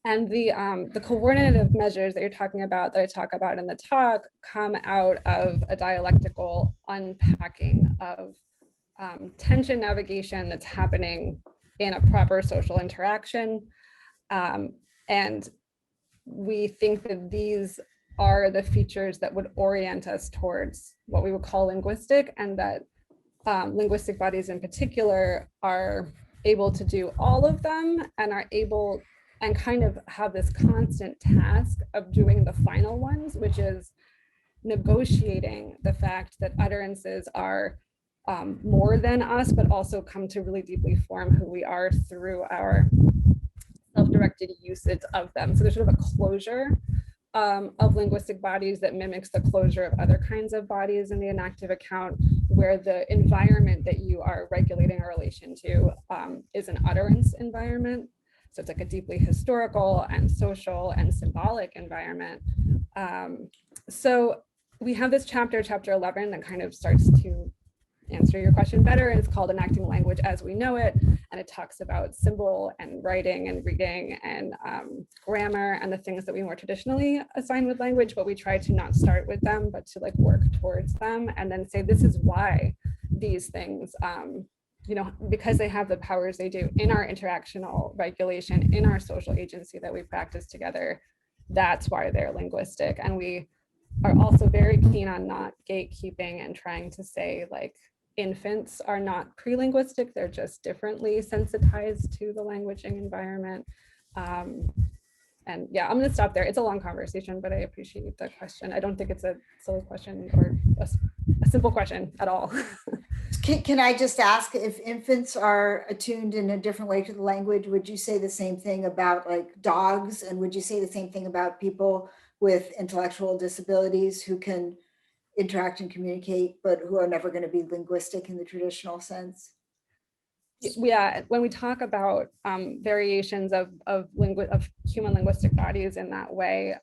Speaker 6: And the coordinative measures that you're talking about, that I talk about in the talk, come out of a dialectical unpacking of tension navigation that's happening in a proper social interaction. And we think that these are the features that would orient us towards what we would call linguistic, and that linguistic bodies in particular are able to do all of them and are able and kind of have this constant task of doing the final ones, which is negotiating the fact that utterances are more than us, but also come to really deeply form who we are through our self-directed usage of them. So there's sort of a closure of linguistic bodies that mimics the closure of other kinds of bodies in the enactive account, where the environment that you are regulating a relation to is an utterance environment. So it's like a deeply historical and social and symbolic environment. So we have this chapter 11, that kind of starts to answer your question better, and it's called Enacting Language as We Know It, and it talks about symbol and writing and reading and grammar and the things that we more traditionally assign with language, but we try to not start with them, but to like work towards them and then say, this is why these things, because they have the powers they do in our interactional regulation, in our social agency that we practice together, that's why they're linguistic. And we are also very keen on not gatekeeping and trying to say like, infants are not pre-linguistic, they're just differently sensitized to the languaging environment. And yeah, I'm gonna stop there. It's a long conversation, but I appreciate the question. I don't think it's a silly question or a simple question at all.
Speaker 1: Can I just ask, if infants are attuned in a different way to the language, would you say the same thing about like dogs? And would you say the same thing about people with intellectual disabilities who can interact and communicate, but who are never going to be linguistic in the traditional sense?
Speaker 6: Yeah, when we talk about variations of human linguistic bodies in that way,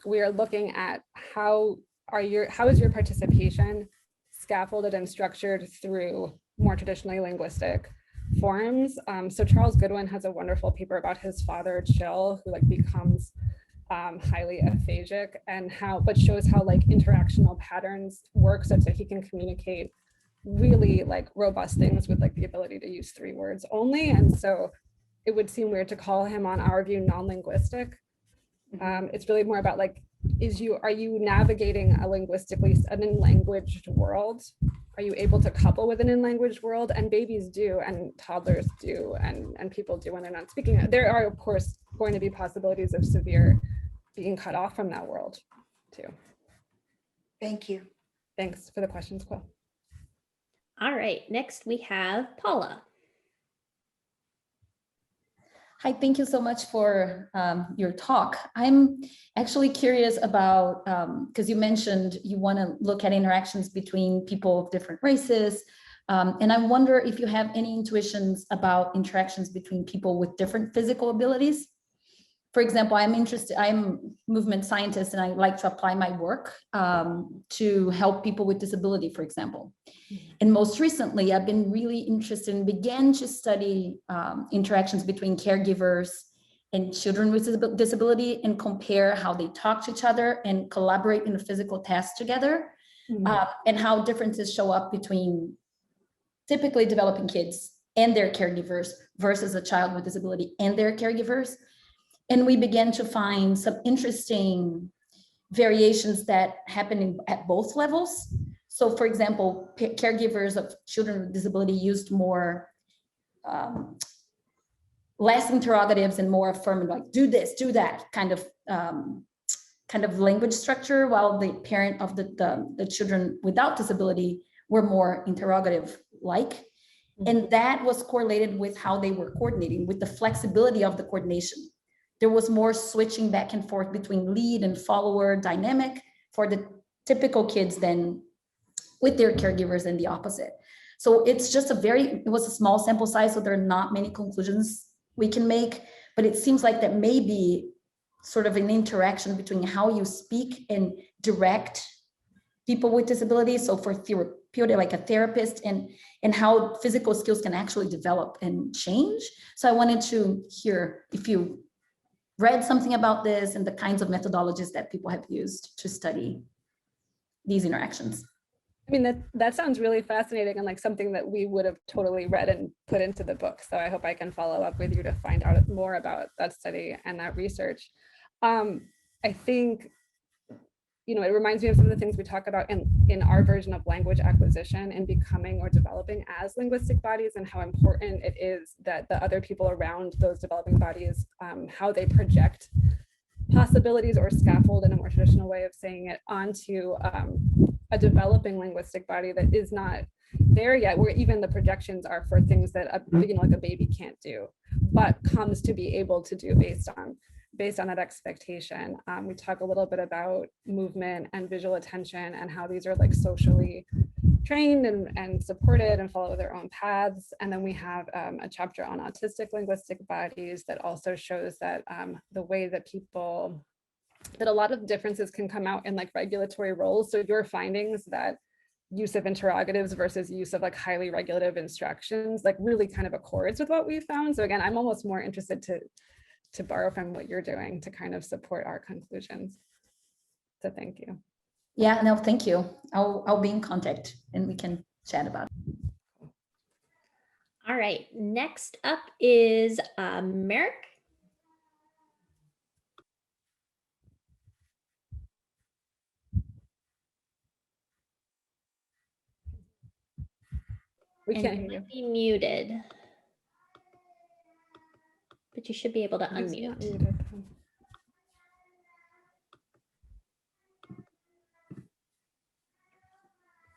Speaker 6: we are looking at how is your participation scaffolded and structured through more traditionally linguistic forms. So Charles Goodwin has a wonderful paper about his father, Chill, who like becomes highly aphasic, and but shows how like interactional patterns work such that he can communicate really like robust things with like the ability to use 3 words only. And so it would seem weird to call him, on our view, non-linguistic. It's really more about like, are you navigating a an in-languaged world? Are you able to couple with an in-language world? And babies do, and toddlers do, and people do when they're not speaking. There are, of course, going to be possibilities of severe being cut off from that world too.
Speaker 1: Thank you.
Speaker 6: Thanks for the questions, Quill.
Speaker 2: All right, next we have Paula.
Speaker 8: Hi, thank you so much for your talk. I'm actually curious about, because you mentioned you want to look at interactions between people of different races, And I wonder if you have any intuitions about interactions between people with different physical abilities. For example, I'm a movement scientist, and I like to apply my work to help people with disability, for example. And most recently, I've been really interested and began to study interactions between caregivers and children with disability, and compare how they talk to each other and collaborate in a physical task together, and how differences show up between typically developing kids and their caregivers versus a child with disability and their caregivers. And we began to find some interesting variations that happen at both levels. So for example, caregivers of children with disability used more, less interrogatives and more affirmative, like do this, do that kind of language structure, while the parent of the children without disability were more interrogative like. And that was correlated with how they were coordinating, with the flexibility of the coordination. There was more switching back and forth between lead and follower dynamic for the typical kids than with their caregivers, and the opposite. So it's just it was a small sample size, so there are not many conclusions we can make, but it seems like that may be sort of an interaction between how you speak and direct people with disabilities. So for therapeutic, like a therapist, and how physical skills can actually develop and change. So I wanted to hear if you read something about this and the kinds of methodologies that people have used to study these interactions.
Speaker 6: I mean, that sounds really fascinating, and like something that we would have totally read and put into the book. So I hope I can follow up with you to find out more about that study and that research. I think, you know, it reminds me of some of the things we talk about in our version of language acquisition and becoming or developing as linguistic bodies, and how important it is that the other people around those developing bodies, how they project possibilities or scaffold, in a more traditional way of saying it, onto a developing linguistic body that is not there yet, where even the projections are for things that like a baby can't do, but comes to be able to do based on that expectation. We talk a little bit about movement and visual attention, and how these are like socially trained and supported and follow their own paths. And then we have a chapter on autistic linguistic bodies that also shows that the way that a lot of differences can come out in like regulatory roles. So your findings that use of interrogatives versus use of like highly regulative instructions like really kind of accords with what we found. So again, I'm almost more interested to borrow from what you're doing to kind of support our conclusions. So thank you.
Speaker 8: Yeah, no, thank you. I'll be in contact and we can chat about it.
Speaker 2: All right, next up is Merrick.
Speaker 6: We
Speaker 2: And
Speaker 6: can't
Speaker 2: you
Speaker 6: hear you.
Speaker 2: might be muted, but you should be able to
Speaker 6: He's not
Speaker 2: unmute.
Speaker 6: muted.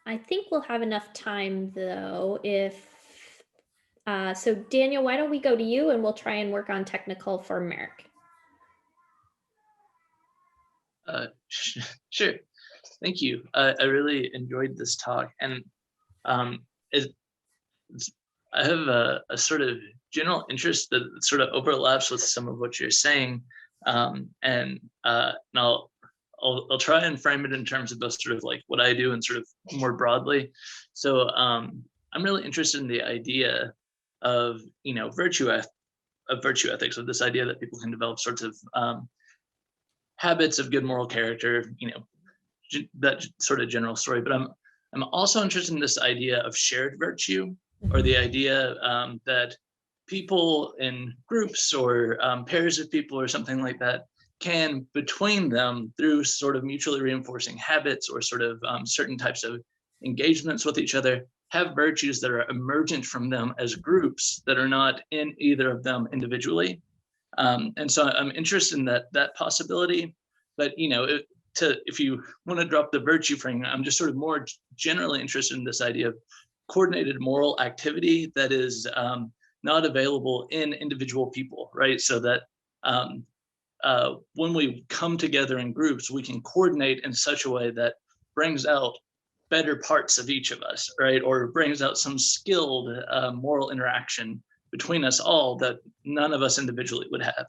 Speaker 2: I think we'll have enough time though if, so Daniel, why don't we go to you and we'll try and work on technical for Merrick.
Speaker 3: Sure. Thank you. I really enjoyed this talk, and I have a sort of general interest that sort of overlaps with some of what you're saying, and I'll try and frame it in terms of both sort of like what I do and sort of more broadly. So I'm really interested in the idea of virtue ethics, of this idea that people can develop sorts of habits of good moral character, that sort of general story. But I'm also interested in this idea of shared virtue, or the idea that people in groups or pairs of people or something like that can, between them, through sort of mutually reinforcing habits or sort of certain types of engagements with each other, have virtues that are emergent from them as groups that are not in either of them individually. And so I'm interested in that possibility. But if you want to drop the virtue frame, I'm just sort of more generally interested in this idea of coordinated moral activity that is not available in individual people, right? So that when we come together in groups, we can coordinate in such a way that brings out better parts of each of us, right? Or brings out some skilled moral interaction between us all that none of us individually would have.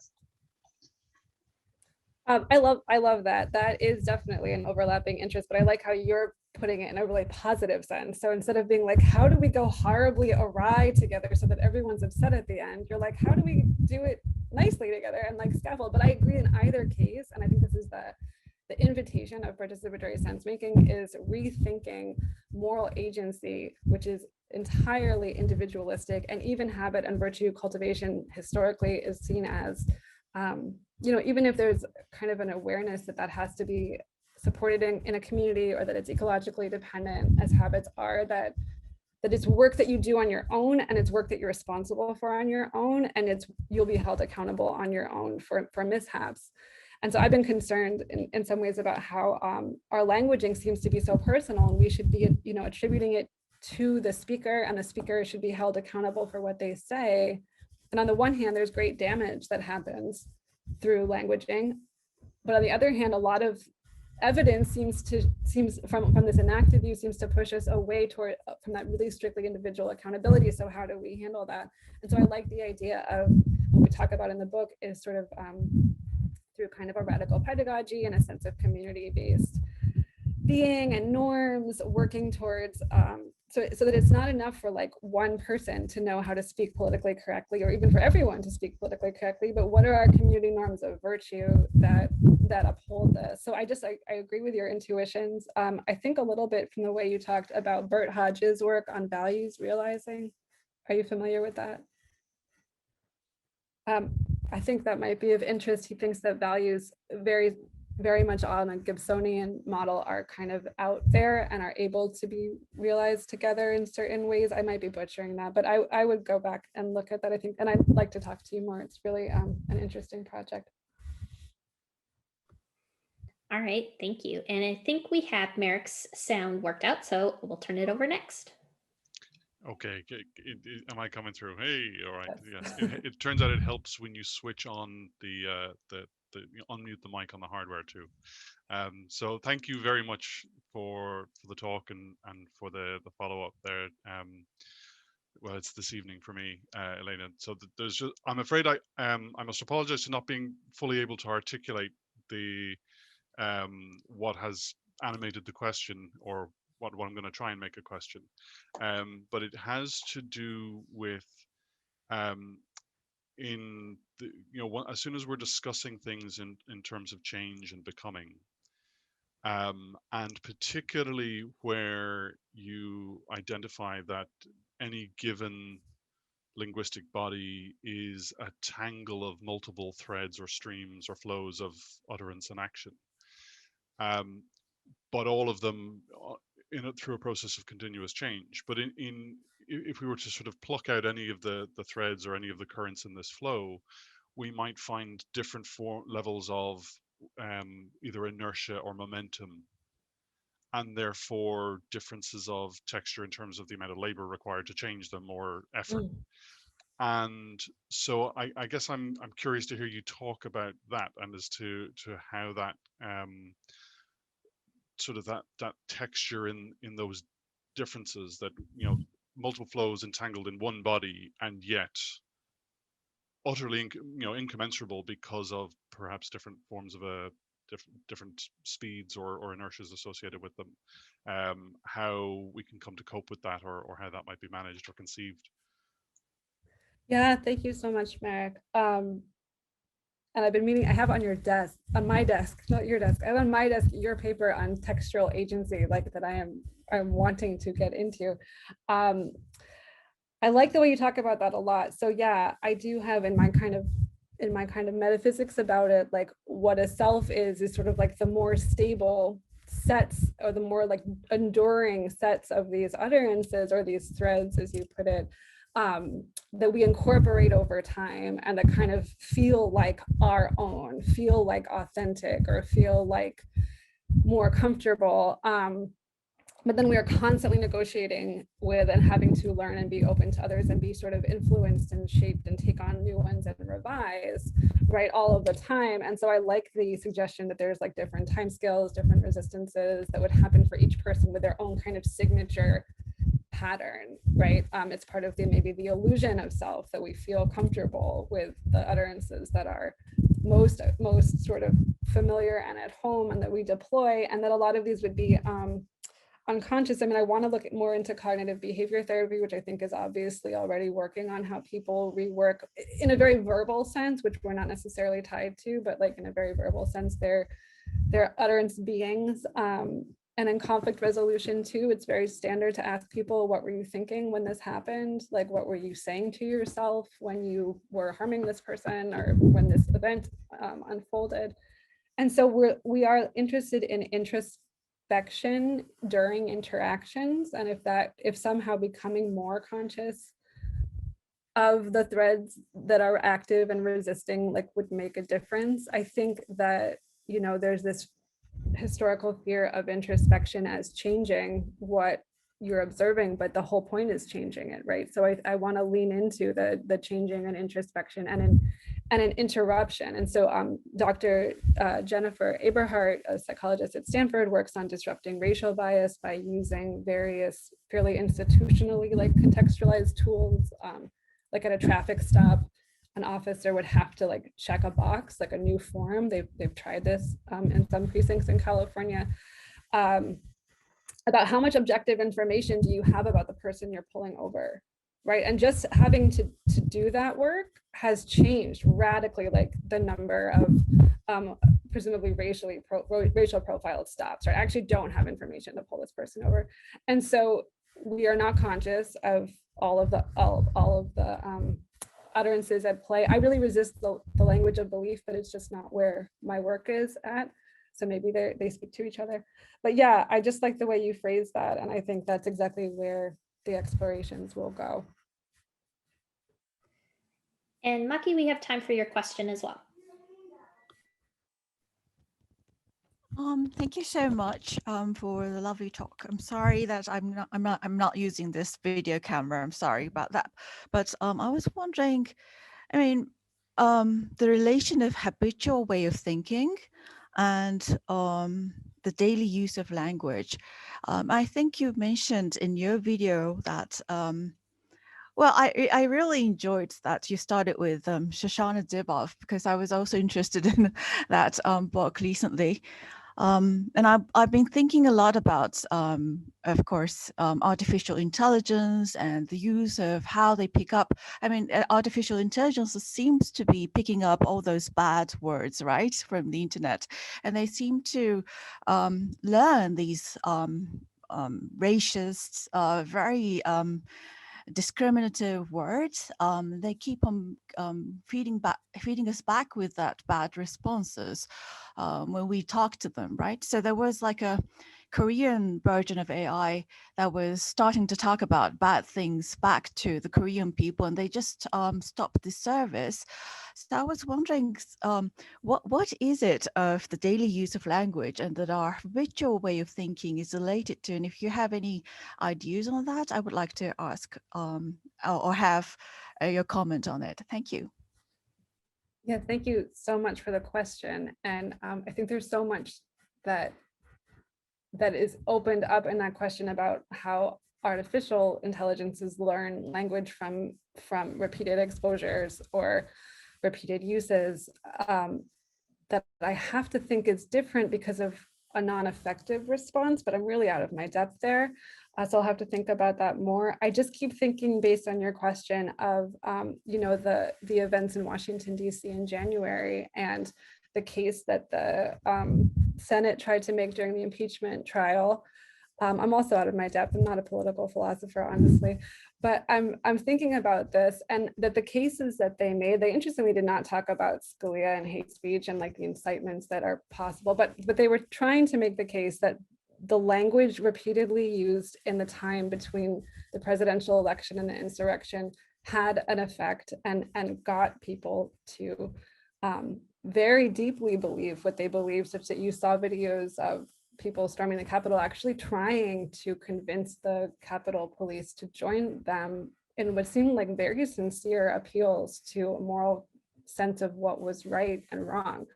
Speaker 6: I love that. That is definitely an overlapping interest, but I like how you're putting it in a really positive sense. So instead of being like, how do we go horribly awry together so that everyone's upset at the end? You're like, how do we do it nicely together and like scaffold? But I agree in either case, and I think this is the invitation of participatory sense making is rethinking moral agency, which is entirely individualistic, and even habit and virtue cultivation historically is seen as even if there's kind of an awareness that that has to be supported in a community, or that it's ecologically dependent, as habits are, that it's work that you do on your own, and it's work that you're responsible for on your own, and you'll be held accountable on your own for mishaps. And so I've been concerned in some ways about how our languaging seems to be so personal, and we should be attributing it to the speaker, and the speaker should be held accountable for what they say. And on the one hand, there's great damage that happens through languaging, but on the other hand, a lot of evidence seems from this enacted view seems to push us away from that really strictly individual accountability. So how do we handle that? And so I like the idea of what we talk about in the book is sort of through kind of a radical pedagogy and a sense of community-based being and norms, working towards so that it's not enough for like one person to know how to speak politically correctly, or even for everyone to speak politically correctly, but what are our community norms of virtue that uphold this? So I agree with your intuitions. I think a little bit from the way you talked about Bert Hodges' work on values realizing. Are you familiar with that? I think that might be of interest. He thinks that values very much on a Gibsonian model are kind of out there and are able to be realized together in certain ways. I might be butchering that, but I would go back and look at that, I think, and I'd like to talk to you more. It's really an interesting project.
Speaker 2: All right, thank you. And I think we have Merrick's sound worked out, so we'll turn it over next.
Speaker 5: Okay, am I coming through? Hey, all right. Yes, it turns out it helps when you switch on the unmute the mic on the hardware too. So thank you very much for the talk and for the follow up there. Well, it's this evening for me, Elena. So there's just, I'm afraid I must apologize for not being fully able to articulate the what has animated the question, or what I'm going to try and make a question. But it has to do with in the, as soon as we're discussing things in terms of change and becoming, and particularly where you identify that any given linguistic body is a tangle of multiple threads or streams or flows of utterance and action, but all of them through a process of continuous change. But if we were to sort of pluck out any of the threads or any of the currents in this flow, we might find different levels of either inertia or momentum, and therefore differences of texture in terms of the amount of labor required to change them, or effort. And so I guess I'm curious to hear you talk about that, and as to how that sort of that texture in those differences, that multiple flows entangled in one body, and yet utterly incommensurable because of perhaps different forms of different speeds or inertias associated with them. How we can come to cope with that, or how that might be managed or conceived.
Speaker 6: Yeah, thank you so much, Merrick. And I've been meaning, I have on my desk, not your desk, I have on my desk your paper on textural agency, like that I'm wanting to get into. I like the way you talk about that a lot. So yeah, I do have in my kind of metaphysics about it, like what a self is sort of like the more stable sets, or the more like enduring sets of these utterances, or these threads, as you put it, that we incorporate over time, and that kind of feel like our own, feel like authentic, or feel like more comfortable. but then we are constantly negotiating with and having to learn and be open to others and be sort of influenced and shaped and take on new ones and revise, right, all of the time. And so I like the suggestion that there's like different time scales, different resistances that would happen for each person with their own kind of signature pattern, right? It's part of maybe the illusion of self that we feel comfortable with the utterances that are most sort of familiar and at home and that we deploy, and that a lot of these would be unconscious. I mean, I want to look more into cognitive behavior therapy, which I think is obviously already working on how people rework in a very verbal sense, which we're not necessarily tied to, but like in a very verbal sense, their utterance beings. And in conflict resolution too, it's very standard to ask people, what were you thinking when this happened? Like, what were you saying to yourself when you were harming this person or when this event unfolded? And so we are interested in introspection during interactions, and if somehow becoming more conscious of the threads that are active and resisting like would make a difference. I think that, you know, there's this historical fear of introspection as changing what you're observing, but the whole point is changing it, right? So I want to lean into the changing and introspection and an interruption. And so Dr. Jennifer Aberhart, a psychologist at Stanford, works on disrupting racial bias by using various fairly institutionally like contextualized tools. Like at a traffic stop, an officer would have to like check a box, like a new form. They've tried this in some precincts in California, about how much objective information do you have about the person you're pulling over, right? And just having to do that work has changed radically, like the number of presumably racial profiled stops, right? I actually don't have information to pull this person over. And so we are not conscious of all of the utterances at play. I really resist the language of belief, but it's just not where my work is at. So maybe they speak to each other. But yeah, I just like the way you phrase that. And I think that's exactly where the explorations will go.
Speaker 2: And Maki, we have time for your question as well.
Speaker 9: Thank you so much for the lovely talk. I'm sorry that I'm not using this video camera. I'm sorry about that. But I was wondering, I mean, the relation of habitual way of thinking and the daily use of language. I think you mentioned in your video that well, I really enjoyed that you started with Shoshana Zuboff, because I was also interested in that book recently. And I've been thinking a lot about, of course, artificial intelligence and the use of how they pick up. I mean, artificial intelligence seems to be picking up all those bad words, right, from the internet. And they seem to learn these racist, very discriminative words. They keep on feeding us back with that bad responses when we talk to them, right? So there was like a Korean version of AI that was starting to talk about bad things back to the Korean people, and they just stopped the service. So I was wondering, what is it of the daily use of language and that our habitual way of thinking is related to? And if you have any ideas on that, I would like to ask or have your comment on it. Thank you.
Speaker 6: Yeah, thank you so much for the question. And I think there's so much that is opened up in that question about how artificial intelligences learn language from repeated exposures or repeated uses, that I have to think is different because of a non-effective response, but I'm really out of my depth there. So I'll have to think about that more. I just keep thinking, based on your question, of you know, the events in Washington, D.C. in January and the case that the Senate tried to make during the impeachment trial. I'm also out of my depth. I'm not a political philosopher, honestly, but I'm thinking about this, and that the cases that they made, they interestingly did not talk about Scalia and hate speech and like the incitements that are possible, but they were trying to make the case that the language repeatedly used in the time between the presidential election and the insurrection had an effect and got people to very deeply believe what they believed, such that you saw videos of people storming the Capitol actually trying to convince the Capitol Police to join them in what seemed like very sincere appeals to a moral sense of what was right and wrong.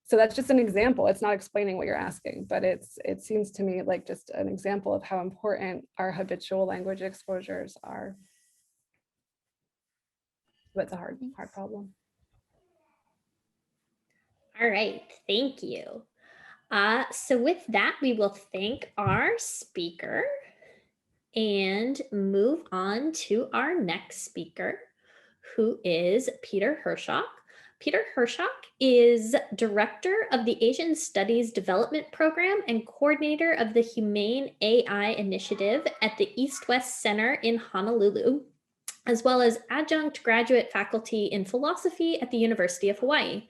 Speaker 6: So that's just an example. It's not explaining what you're asking, but it seems to me like just an example of how important our habitual language exposures are. But it's a hard problem.
Speaker 2: All right, thank you. So with that, we will thank our speaker and move on to our next speaker, who is Peter Hershock. Peter Hershak is Director of the Asian Studies Development Program and Coordinator of the Humane AI Initiative at the East-West Center in Honolulu, as well as adjunct graduate faculty in philosophy at the University of Hawaii.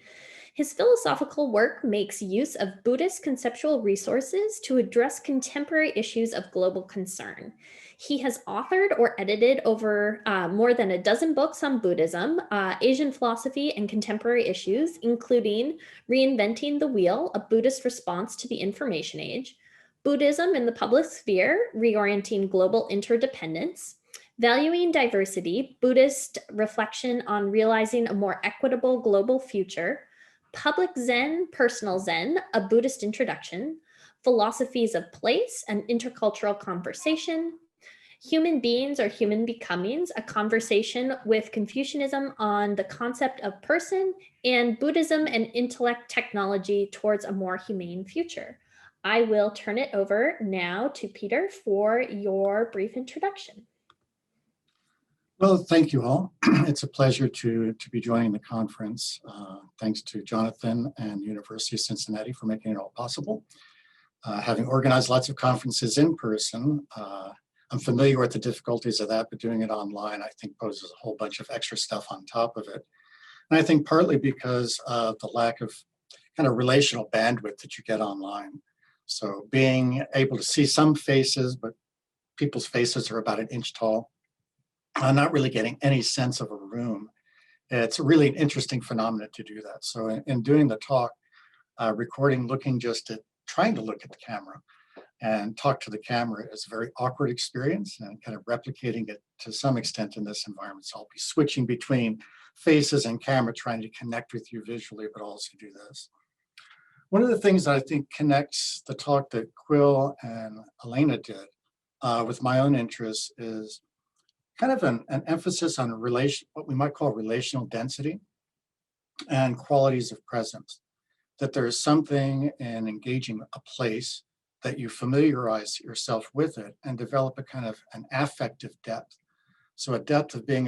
Speaker 2: His philosophical work makes use of Buddhist conceptual resources to address contemporary issues of global concern. He has authored or edited over more than a dozen books on Buddhism, Asian philosophy, and contemporary issues, including Reinventing the Wheel, a Buddhist response to the information age, Buddhism in the Public Sphere, Reorienting Global Interdependence, Valuing Diversity, Buddhist Reflection on Realizing a More Equitable Global Future, Public Zen, Personal Zen, a Buddhist Introduction, Philosophies of Place, an Intercultural Conversation, Human Beings or Human Becomings, a conversation with Confucianism on the concept of person, and Buddhism and Intellect Technology towards a More Humane Future. I will turn it over now to Peter for your brief introduction.
Speaker 10: Well, thank you all. It's a pleasure to be joining the conference. Thanks to Jonathan and the University of Cincinnati for making it all possible. Having organized lots of conferences in person, I'm familiar with the difficulties of that, but doing it online, I think, poses a whole bunch of extra stuff on top of it. And I think partly because of the lack of kind of relational bandwidth that you get online. So being able to see some faces, but people's faces are about an inch tall. I'm not really getting any sense of a room. It's really an interesting phenomenon to do that. So in doing the talk, recording, trying to look at the camera and talk to the camera is a very awkward experience, and kind of replicating it to some extent in this environment. So I'll be switching between faces and camera, trying to connect with you visually, but also do this. One of the things that I think connects the talk that Quill and Elena did with my own interests is kind of an emphasis on what we might call relational density and qualities of presence. That there is something in engaging a place that you familiarize yourself with it and develop a kind of an affective depth. So a depth of being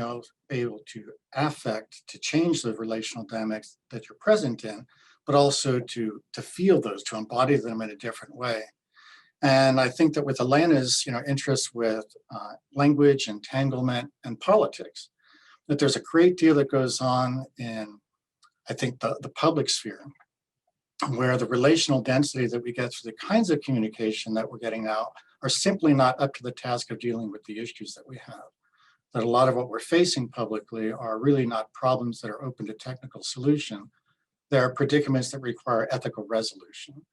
Speaker 10: able to affect, to change the relational dynamics that you're present in, but also to feel those, to embody them in a different way. And I think that with Elena's interest with language, entanglement, and politics, that there's a great deal that goes on in, I think, the public sphere, where the relational density that we get through the kinds of communication that we're getting now are simply not up to the task of dealing with the issues that we have. That a lot of what we're facing publicly are really not problems that are open to technical solution. They're predicaments that require ethical resolution.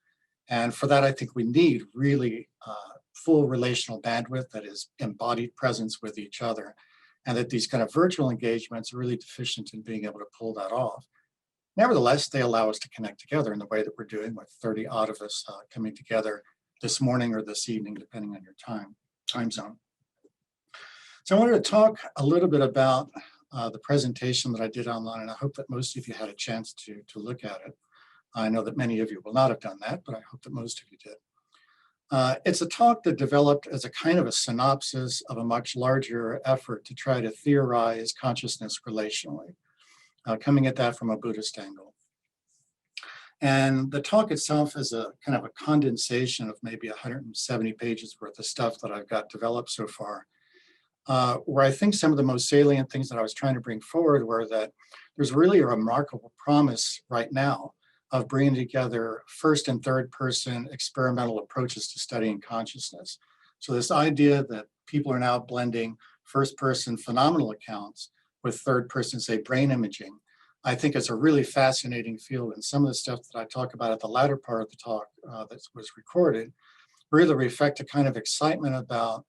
Speaker 10: And for that, I think we need really full relational bandwidth that is embodied presence with each other, and that these kind of virtual engagements are really deficient in being able to pull that off. Nevertheless, they allow us to connect together in the way that we're doing, with 30 odd of us coming together this morning or this evening, depending on your time zone. So I wanted to talk a little bit about the presentation that I did online, and I hope that most of you had a chance to look at it. I know that many of you will not have done that, but I hope that most of you did. It's a talk that developed as a kind of a synopsis of a much larger effort to try to theorize consciousness relationally, coming at that from a Buddhist angle. And the talk itself is a kind of a condensation of maybe 170 pages worth of stuff that I've got developed so far, where I think some of the most salient things that I was trying to bring forward were that there's really a remarkable promise right now of bringing together first and third person experimental approaches to studying consciousness. So this idea that people are now blending first person phenomenal accounts with third person, say, brain imaging, I think it's a really fascinating field, and some of the stuff that I talk about at the latter part of the talk that was recorded really reflect a kind of excitement about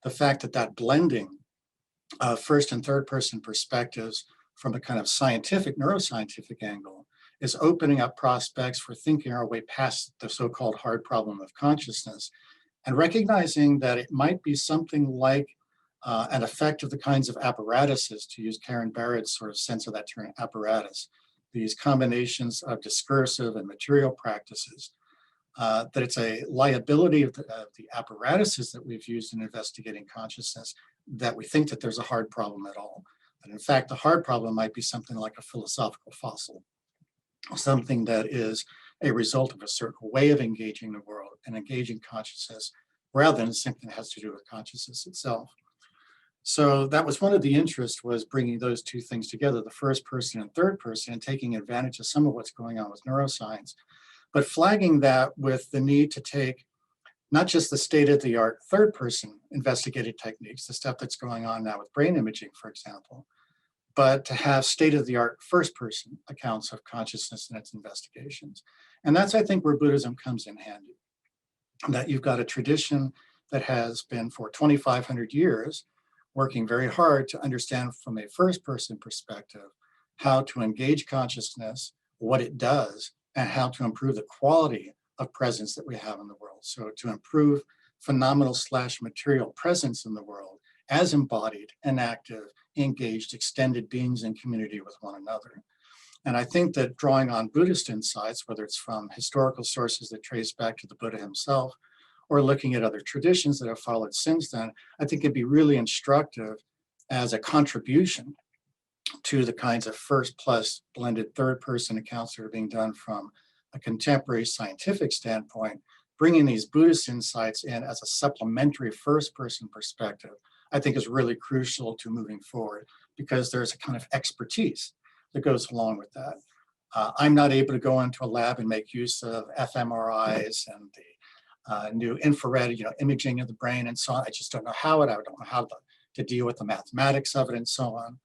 Speaker 10: the fact that that blending of first and third person perspectives from a kind of scientific, neuroscientific angle is opening up prospects for thinking our way past the so-called hard problem of consciousness and recognizing that it might be something like an effect of the kinds of apparatuses, to use Karen Barrett's sort of sense of that term, apparatus, these combinations of discursive and material practices, that it's a liability of the apparatuses that we've used in investigating consciousness that we think that there's a hard problem at all. But in fact, the hard problem might be something like a philosophical fossil, something that is a result of a certain way of engaging the world and engaging consciousness rather than something that has to do with consciousness itself. So that was one of the interests, was bringing those two things together, the first person and third person, and taking advantage of some of what's going on with neuroscience, but flagging that with the need to take not just the state-of-the-art third person investigative techniques, the stuff that's going on now with brain imaging, for example, but to have state-of-the-art first person accounts of consciousness and its investigations. And that's, I think, where Buddhism comes in handy, that you've got a tradition that has been for 2,500 years working very hard to understand from a first person perspective how to engage consciousness, what it does, and how to improve the quality of presence that we have in the world. So to improve phenomenal / material presence in the world as embodied and active, engaged, extended beings in community with one another. And I think that drawing on Buddhist insights, whether it's from historical sources that trace back to the Buddha himself, or looking at other traditions that have followed since then, I think it'd be really instructive as a contribution to the kinds of first plus blended third person accounts that are being done from a contemporary scientific standpoint, bringing these Buddhist insights in as a supplementary first person perspective, I think is really crucial to moving forward, because there's a kind of expertise that goes along with that. I'm not able to go into a lab and make use of fMRIs and the new infrared, imaging of the brain and so on. I just don't know how I don't know how to deal with the mathematics of it and so on.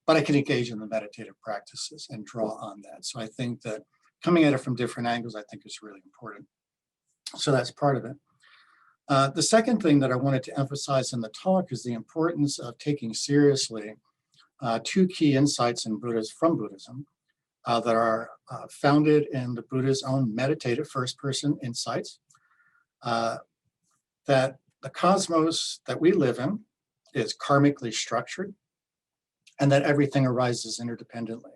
Speaker 10: But I can engage in the meditative practices and draw on that. So I think that coming at it from different angles, I think is really important. So that's part of it. The second thing that I wanted to emphasize in the talk is the importance of taking seriously two key insights in from Buddhism that are founded in the Buddha's own meditative first person insights, that the cosmos that we live in is karmically structured, and that everything arises interdependently.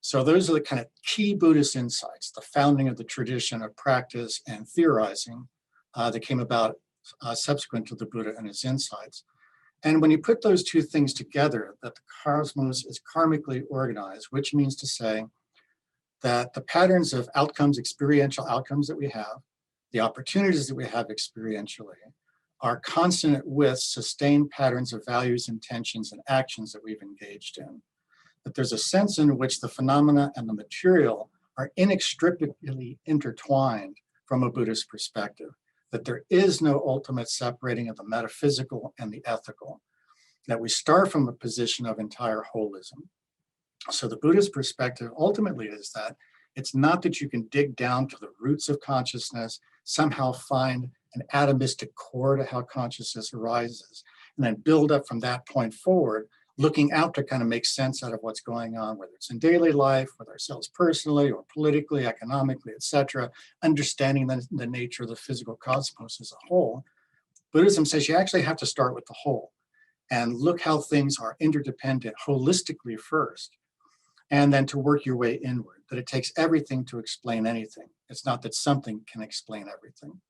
Speaker 10: So those are the kind of key Buddhist insights, the founding of the tradition of practice and theorizing that came about subsequent to the Buddha and his insights. And when you put those two things together, that the cosmos is karmically organized, which means to say that the patterns of outcomes, experiential outcomes that we have, the opportunities that we have experientially, are consonant with sustained patterns of values, intentions, and actions that we've engaged in. That there's a sense in which the phenomena and the material are inextricably intertwined from a Buddhist perspective, that there is no ultimate separating of the metaphysical and the ethical, that we start from a position of entire holism. So the Buddhist perspective ultimately is that it's not that you can dig down to the roots of consciousness, somehow find an atomistic core to how consciousness arises, and then build up from that point forward, looking out to kind of make sense out of what's going on, whether it's in daily life, with ourselves personally or politically, economically, et cetera, understanding the nature of the physical cosmos as a whole. Buddhism says you actually have to start with the whole and look how things are interdependent holistically first, and then to work your way inward, that it takes everything to explain anything. It's not that something can explain everything.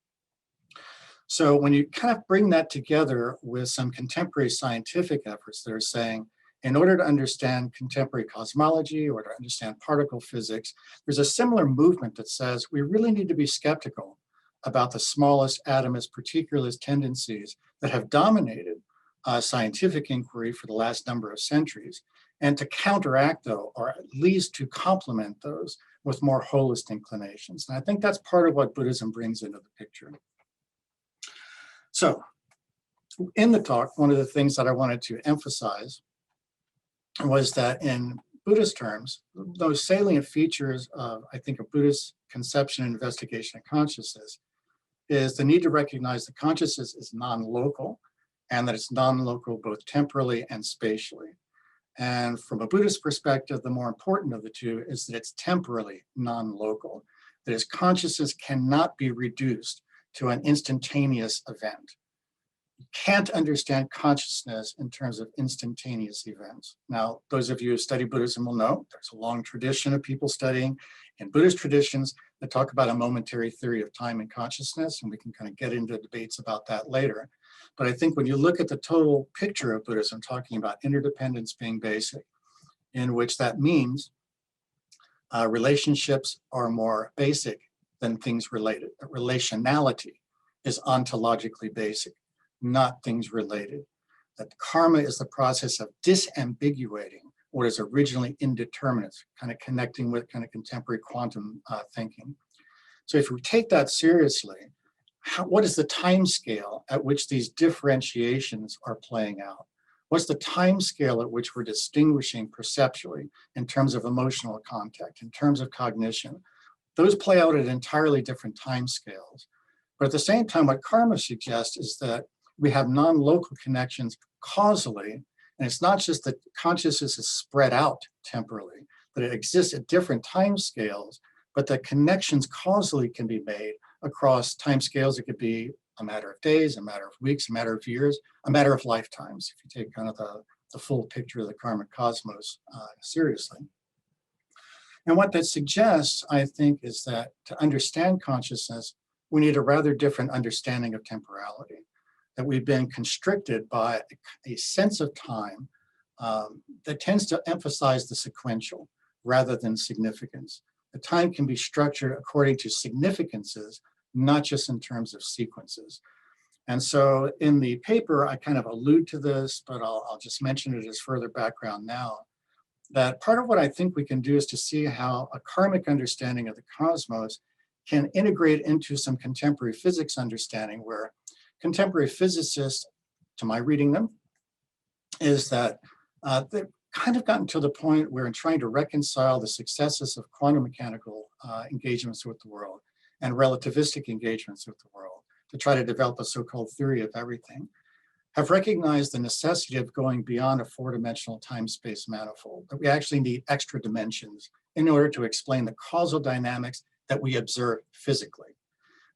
Speaker 10: So when you kind of bring that together with some contemporary scientific efforts that are saying, in order to understand contemporary cosmology or to understand particle physics, there's a similar movement that says we really need to be skeptical about the smallest atomist particularist tendencies that have dominated scientific inquiry for the last number of centuries, and to counteract those, or at least to complement those with more holist inclinations. And I think that's part of what Buddhism brings into the picture. So in the talk, one of the things that I wanted to emphasize was that in Buddhist terms, those salient features of, I think, a Buddhist conception and investigation of consciousness is the need to recognize that consciousness is non-local and that it's non-local both temporally and spatially. And from a Buddhist perspective, the more important of the two is that it's temporally non-local. That is, consciousness cannot be reduced to an instantaneous event. You can't understand consciousness in terms of instantaneous events. Now, those of you who study Buddhism will know there's a long tradition of people studying in Buddhist traditions that talk about a momentary theory of time and consciousness, and we can kind of get into debates about that later. But I think when you look at the total picture of Buddhism, talking about interdependence being basic, in which that means relationships are more basic than things related. Relationality is ontologically basic, not things related. That karma is the process of disambiguating what is originally indeterminate, kind of connecting with kind of contemporary quantum thinking. So if we take that seriously, what is the time scale at which these differentiations are playing out? What's the time scale at which we're distinguishing perceptually in terms of emotional contact, in terms of cognition? Those play out at entirely different time scales. But at the same time, what karma suggests is that we have non-local connections causally, and it's not just that consciousness is spread out temporally, that it exists at different time scales, but that connections causally can be made across time scales. It could be a matter of days, a matter of weeks, a matter of years, a matter of lifetimes, if you take kind of the full picture of the karmic cosmos seriously. And what that suggests, I think, is that to understand consciousness, we need a rather different understanding of temporality, that we've been constricted by a sense of time that tends to emphasize the sequential rather than significance. The time can be structured according to significances, not just in terms of sequences. And so in the paper, I kind of allude to this, but I'll just mention it as further background now, that part of what I think we can do is to see how a karmic understanding of the cosmos can integrate into some contemporary physics understanding, where contemporary physicists, to my reading them, is that they've kind of gotten to the point where in trying to reconcile the successes of quantum mechanical engagements with the world and relativistic engagements with the world to try to develop a so-called theory of everything, have recognized the necessity of going beyond a four-dimensional time-space manifold, that we actually need extra dimensions in order to explain the causal dynamics that we observe physically.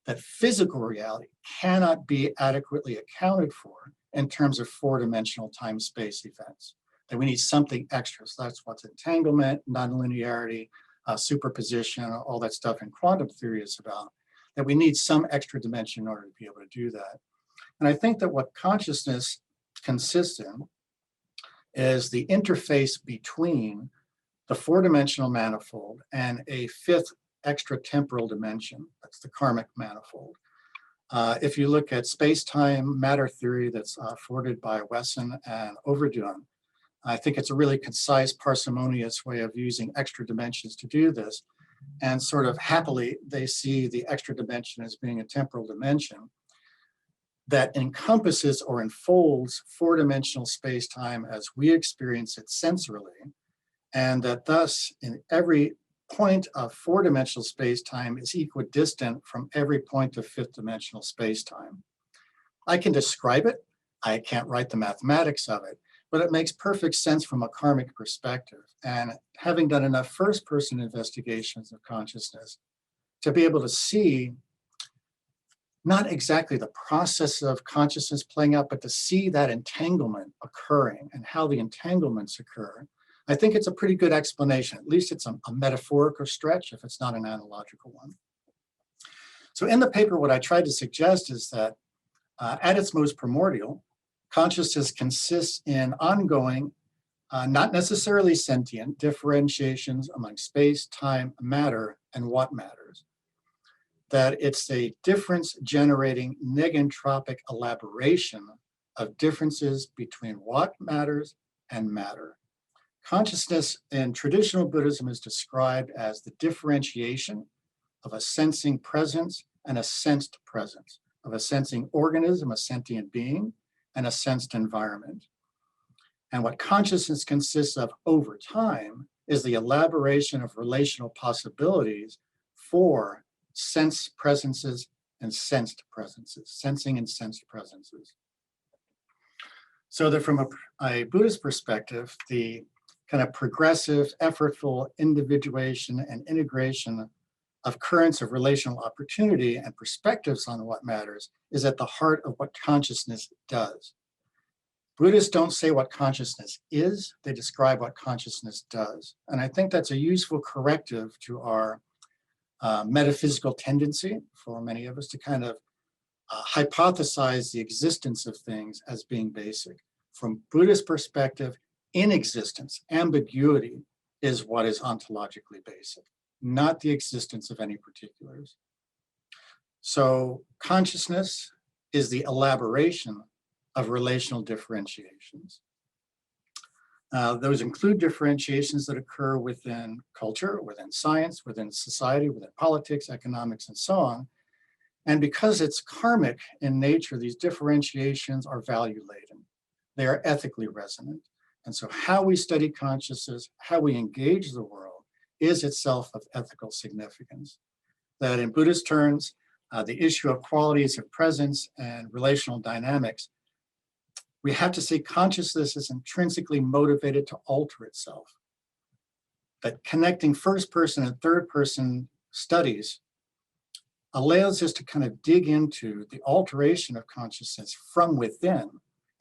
Speaker 10: That physical reality cannot be adequately accounted for in terms of four-dimensional time-space events, that we need something extra. So that's what's entanglement, nonlinearity, superposition, all that stuff in quantum theory is about, that we need some extra dimension in order to be able to do that. And I think that what consciousness consists in is the interface between the four-dimensional manifold and a fifth extra temporal dimension. That's the karmic manifold. If you look at space-time matter theory that's afforded by Wesson and Overdoen, I think it's a really concise, parsimonious way of using extra dimensions to do this. And sort of happily, they see the extra dimension as being a temporal dimension that encompasses or enfolds four-dimensional space-time as we experience it sensorily, and that thus in every point of four-dimensional space-time is equidistant from every point of fifth-dimensional space-time. I can describe it, I can't write the mathematics of it, but it makes perfect sense from a karmic perspective. And having done enough first-person investigations of consciousness to be able to see not exactly the process of consciousness playing out, but to see that entanglement occurring and how the entanglements occur, I think it's a pretty good explanation. At least it's a metaphorical stretch if it's not an analogical one. So in the paper, what I tried to suggest is that at its most primordial, consciousness consists in ongoing, not necessarily sentient, differentiations among space, time, matter, and what matters. That it's a difference-generating negentropic elaboration of differences between what matters and matter. Consciousness in traditional Buddhism is described as the differentiation of a sensing presence and a sensed presence, of a sensing organism, a sentient being, and a sensed environment. And what consciousness consists of over time is the elaboration of relational possibilities for sense presences and sensed presences, sensing and sensed presences. So that from a Buddhist perspective, the kind of progressive, effortful individuation and integration of currents of relational opportunity and perspectives on what matters is at the heart of what consciousness does. Buddhists don't say what consciousness is, they describe what consciousness does. And I think that's a useful corrective to our metaphysical tendency for many of us to kind of hypothesize the existence of things as being basic. From Buddhist perspective, inexistence, ambiguity is what is ontologically basic, not the existence of any particulars. So consciousness is the elaboration of relational differentiations. Those include differentiations that occur within culture, within science, within society, within politics, economics, and so on. And because it's karmic in nature, these differentiations are value-laden. They are ethically resonant. And so how we study consciousness, how we engage the world, is itself of ethical significance. That in Buddhist terms, the issue of qualities of presence and relational dynamics, we have to see consciousness as intrinsically motivated to alter itself. That connecting first person and third person studies allows us to kind of dig into the alteration of consciousness from within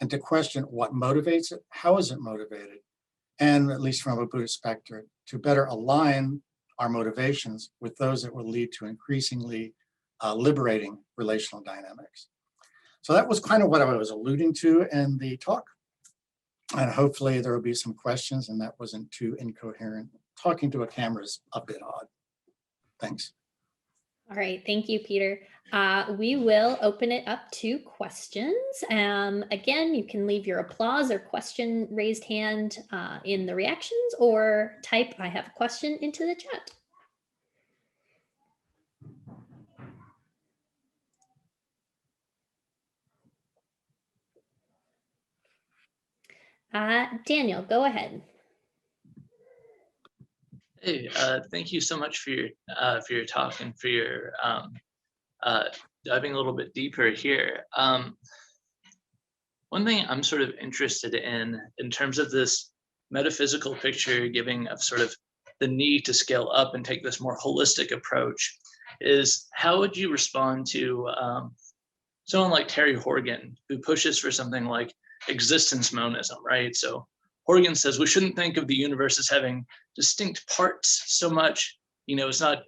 Speaker 10: and to question what motivates it, how is it motivated, and at least from a Buddhist perspective, to better align our motivations with those that will lead to increasingly liberating relational dynamics. So that was kind of what I was alluding to in the talk. And hopefully there will be some questions and that wasn't too incoherent. Talking to a camera is a bit odd. Thanks.
Speaker 2: All right, thank you, Peter. We will open it up to questions. Again, you can leave your applause or question raised hand in the reactions or type "I have a question" into the chat. Daniel, go ahead.
Speaker 3: Hey, thank you so much for your talk and for your diving a little bit deeper here. One thing I'm sort of interested in terms of this metaphysical picture you're giving of sort of the need to scale up and take this more holistic approach is how would you respond to someone like Terry Horgan, who pushes for something like existence monism, right? So Horgan says we shouldn't think of the universe as having distinct parts so much. You know, it's not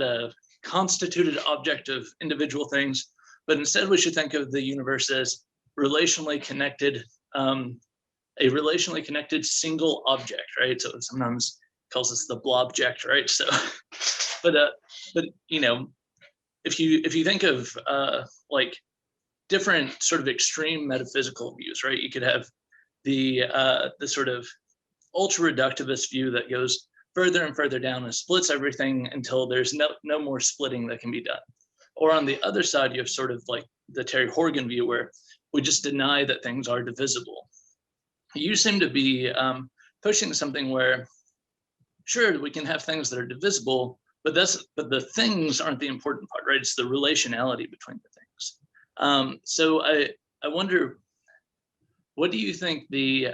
Speaker 3: a constituted object of individual things, but instead we should think of the universe as relationally connected, a relationally connected single object, right? So sometimes calls this the blobject, right? So, but you know, if you think of like different sort of extreme metaphysical views, right? You could have the sort of ultra reductivist view that goes further and further down and splits everything until there's no more splitting that can be done. Or on the other side, you have sort of like the Terry Horgan view where we just deny that things are divisible. You seem to be pushing something where, sure, we can have things that are divisible, but the things aren't the important part, right? It's the relationality between the things. So I wonder, what do you think the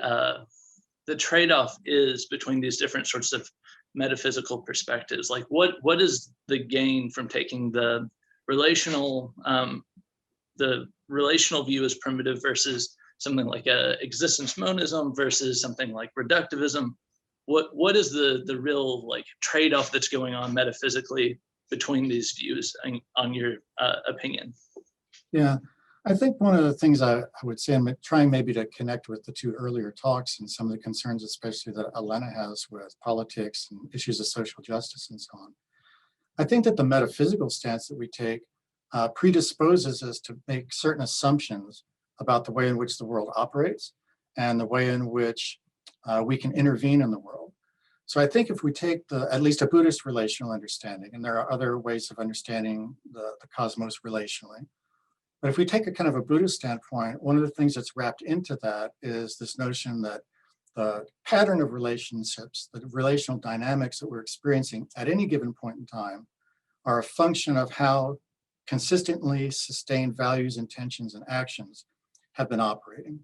Speaker 3: trade-off is between these different sorts of metaphysical perspectives? Like what is the gain from taking the relational view as primitive versus something like existence monism versus something like reductivism? What is the real like trade-off that's going on metaphysically between these views on your opinion?
Speaker 10: Yeah, I think one of the things I would say, I'm trying maybe to connect with the two earlier talks and some of the concerns, especially that Elena has with politics and issues of social justice and so on. I think that the metaphysical stance that we take predisposes us to make certain assumptions about the way in which the world operates and the way in which we can intervene in the world. So I think if we take at least a Buddhist relational understanding, and there are other ways of understanding the cosmos relationally, but if we take a kind of a Buddhist standpoint, one of the things that's wrapped into that is this notion that the pattern of relationships, the relational dynamics that we're experiencing at any given point in time are a function of how consistently sustained values, intentions, and actions have been operating.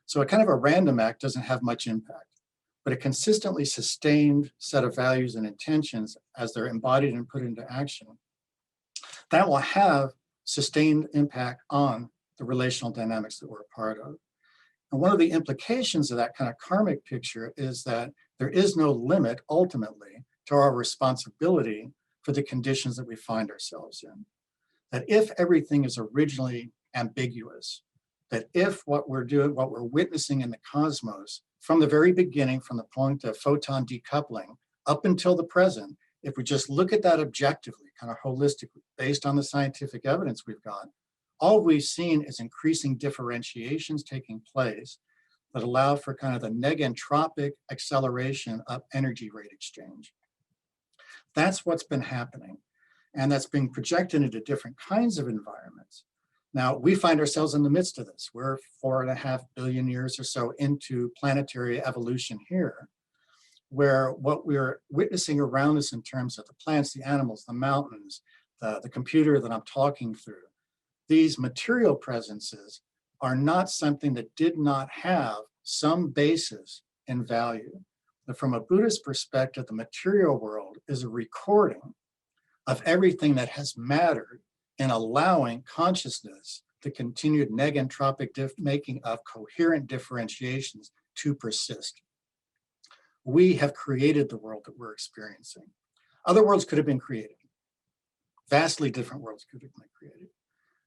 Speaker 10: So a kind of a random act doesn't have much impact, but a consistently sustained set of values and intentions as they're embodied and put into action, that will have sustained impact on the relational dynamics that we're a part of. And one of the implications of that kind of karmic picture is that there is no limit ultimately to our responsibility for the conditions that we find ourselves in. That if everything is originally ambiguous, that if what we're doing, what we're witnessing in the cosmos from the very beginning, from the point of photon decoupling up until the present, if we just look at that objectively, kind of holistically, based on the scientific evidence we've got, all we've seen is increasing differentiations taking place that allow for kind of the negentropic acceleration of energy rate exchange. That's what's been happening. And that's being projected into different kinds of environments. Now, we find ourselves in the midst of this. We're 4.5 billion years or so into planetary evolution here, where what we're witnessing around us in terms of the plants, the animals, the mountains, the computer that I'm talking through, these material presences are not something that did not have some basis in value. But from a Buddhist perspective, the material world is a recording of everything that has mattered in allowing consciousness, the continued negentropic making of coherent differentiations to persist. We have created the world that we're experiencing. Other worlds could have been created. Vastly different worlds could have been created.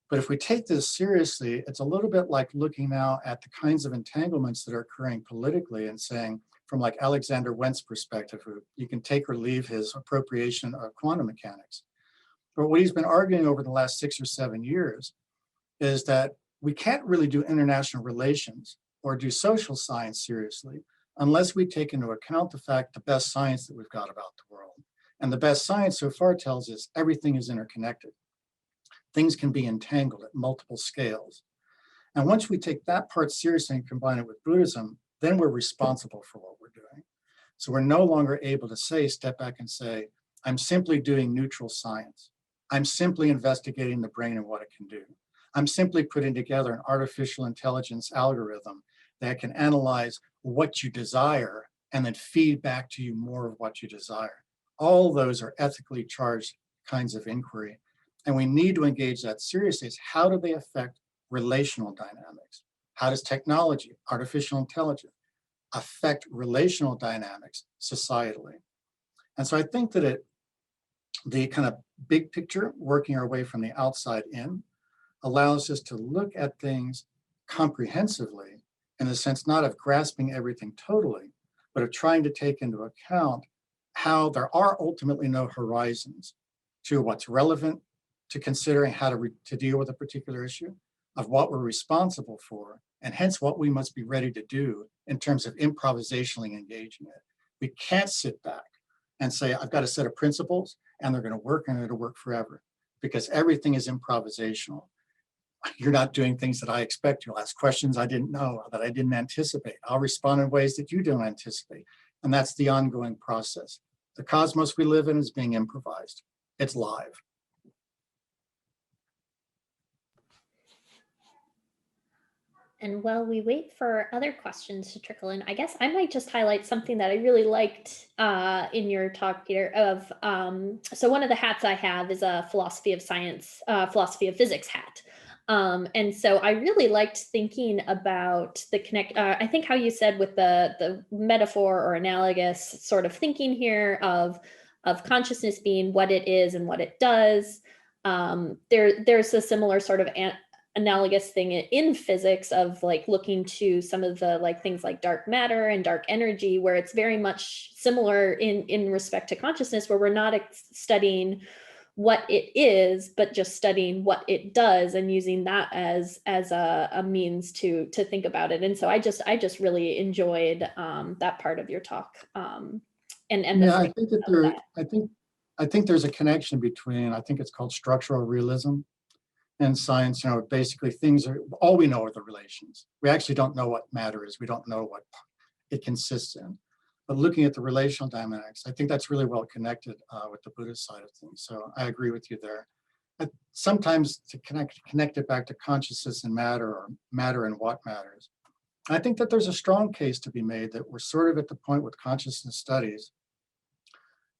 Speaker 10: But if we take this seriously, it's a little bit like looking now at the kinds of entanglements that are occurring politically and saying, from like Alexander Wendt's perspective, who you can take or leave his appropriation of quantum mechanics. But what he's been arguing over the last 6 or 7 years is that we can't really do international relations or do social science seriously unless we take into account the fact the best science that we've got about the world. And the best science so far tells us everything is interconnected. Things can be entangled at multiple scales. And once we take that part seriously and combine it with Buddhism, then we're responsible for what we're doing. So we're no longer able to say, step back and say, I'm simply doing neutral science. I'm simply investigating the brain and what it can do. I'm simply putting together an artificial intelligence algorithm that can analyze what you desire and then feed back to you more of what you desire. All those are ethically charged kinds of inquiry. And we need to engage that seriously. Is how do they affect relational dynamics? How does technology, artificial intelligence, affect relational dynamics societally? And so I think that the kind of big picture, working our way from the outside in, allows us to look at things comprehensively in the sense not of grasping everything totally, but of trying to take into account how there are ultimately no horizons to what's relevant, to considering how to deal with a particular issue, of what we're responsible for, and hence what we must be ready to do in terms of improvisationally engaging it. We can't sit back and say, I've got a set of principles and they're going to work and it'll work forever, because everything is improvisational. You're not doing things that I expect. You'll ask questions I didn't know, that I didn't anticipate. I'll respond in ways that you don't anticipate. And that's the ongoing process. The cosmos we live in is being improvised. It's live.
Speaker 2: And while we wait for other questions to trickle in, I guess I might just highlight something that I really liked in your talk, Peter, of, so one of the hats I have is a philosophy of science, philosophy of physics hat. And so I really liked thinking about the I think how you said with the metaphor or analogous sort of thinking here of consciousness being what it is and what it does. There's a similar sort of analogous thing in physics of like looking to some of the like things like dark matter and dark energy, where it's very much similar in respect to consciousness, where we're not studying what it is, but just studying what it does and using that as a means to think about it. And so I just really enjoyed that part of your talk. And
Speaker 10: yeah, I think that I think there's a connection between, I think it's called structural realism and science. You know, basically things are, all we know are the relations. We actually don't know what matter is. We don't know what it consists in. But looking at the relational dynamics, I think that's really well connected with the Buddhist side of things. So I agree with you there. Sometimes to connect it back to consciousness and matter, or matter and what matters, I think that there's a strong case to be made that we're sort of at the point with consciousness studies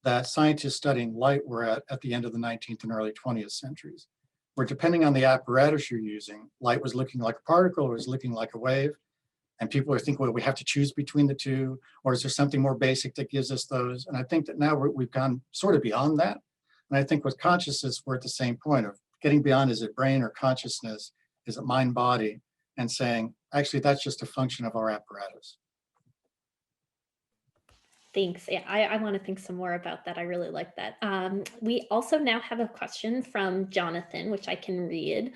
Speaker 10: that scientists studying light were at the end of the 19th and early 20th centuries, where depending on the apparatus you're using, light was looking like a particle or was looking like a wave. And people are thinking, well, we have to choose between the two, or is there something more basic that gives us those? And I think that now we've gone sort of beyond that. And I think with consciousness, we're at the same point of getting beyond, is it brain or consciousness? Is it mind body? And saying, actually, that's just a function of our apparatus.
Speaker 2: Thanks. Yeah, I want to think some more about that. I really like that. We also now have a question from Jonathan, which I can read.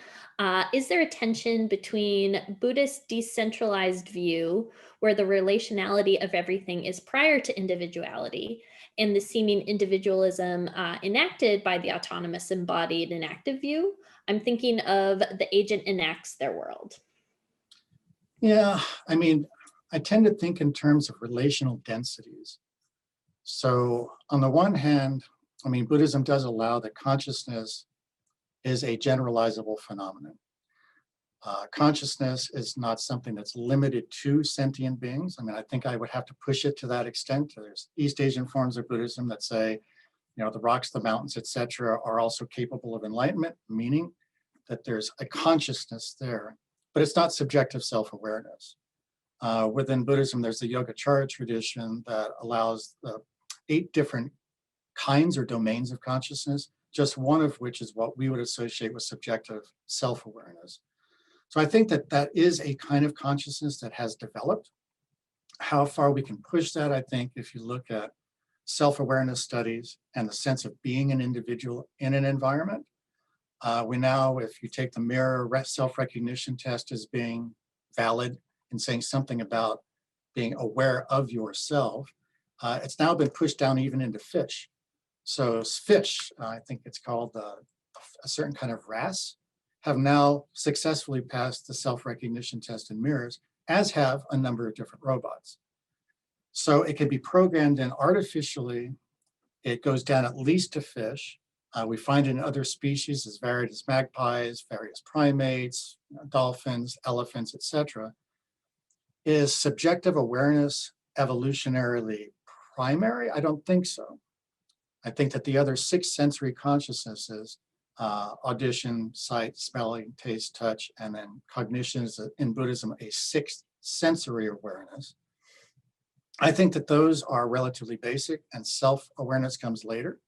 Speaker 2: Is there a tension between Buddhist decentralized view, where the relationality of everything is prior to individuality, and the seeming individualism enacted by the autonomous embodied and active view? I'm thinking of the agent enacts their world.
Speaker 10: Yeah, I mean, I tend to think in terms of relational densities. So on the one hand, I mean, Buddhism does allow that consciousness is a generalizable phenomenon. Consciousness is not something that's limited to sentient beings. I mean, I think I would have to push it to that extent. There's East Asian forms of Buddhism that say, you know, the rocks, the mountains, etc., are also capable of enlightenment, meaning that there's a consciousness there, but it's not subjective self-awareness. Within Buddhism, there's the Yogacara tradition that allows the 8 different kinds or domains of consciousness, just one of which is what we would associate with subjective self-awareness. So I think that that is a kind of consciousness that has developed. How far we can push that, I think, if you look at self-awareness studies and the sense of being an individual in an environment. We now, if you take the mirror self-recognition test as being valid and saying something about being aware of yourself, it's now been pushed down even into fish. So fish, I think it's called a certain kind of wrasse, have now successfully passed the self-recognition test in mirrors, as have a number of different robots. So it can be programmed in artificially. It goes down at least to fish. We find it in other species as varied as magpies, various primates, dolphins, elephants, etc. Is subjective awareness evolutionarily primary? I don't think so. I think that the other 6 sensory consciousnesses, audition, sight, smelling, taste, touch, and then cognition is in Buddhism a 6th sensory awareness. I think that those are relatively basic and self-awareness comes later.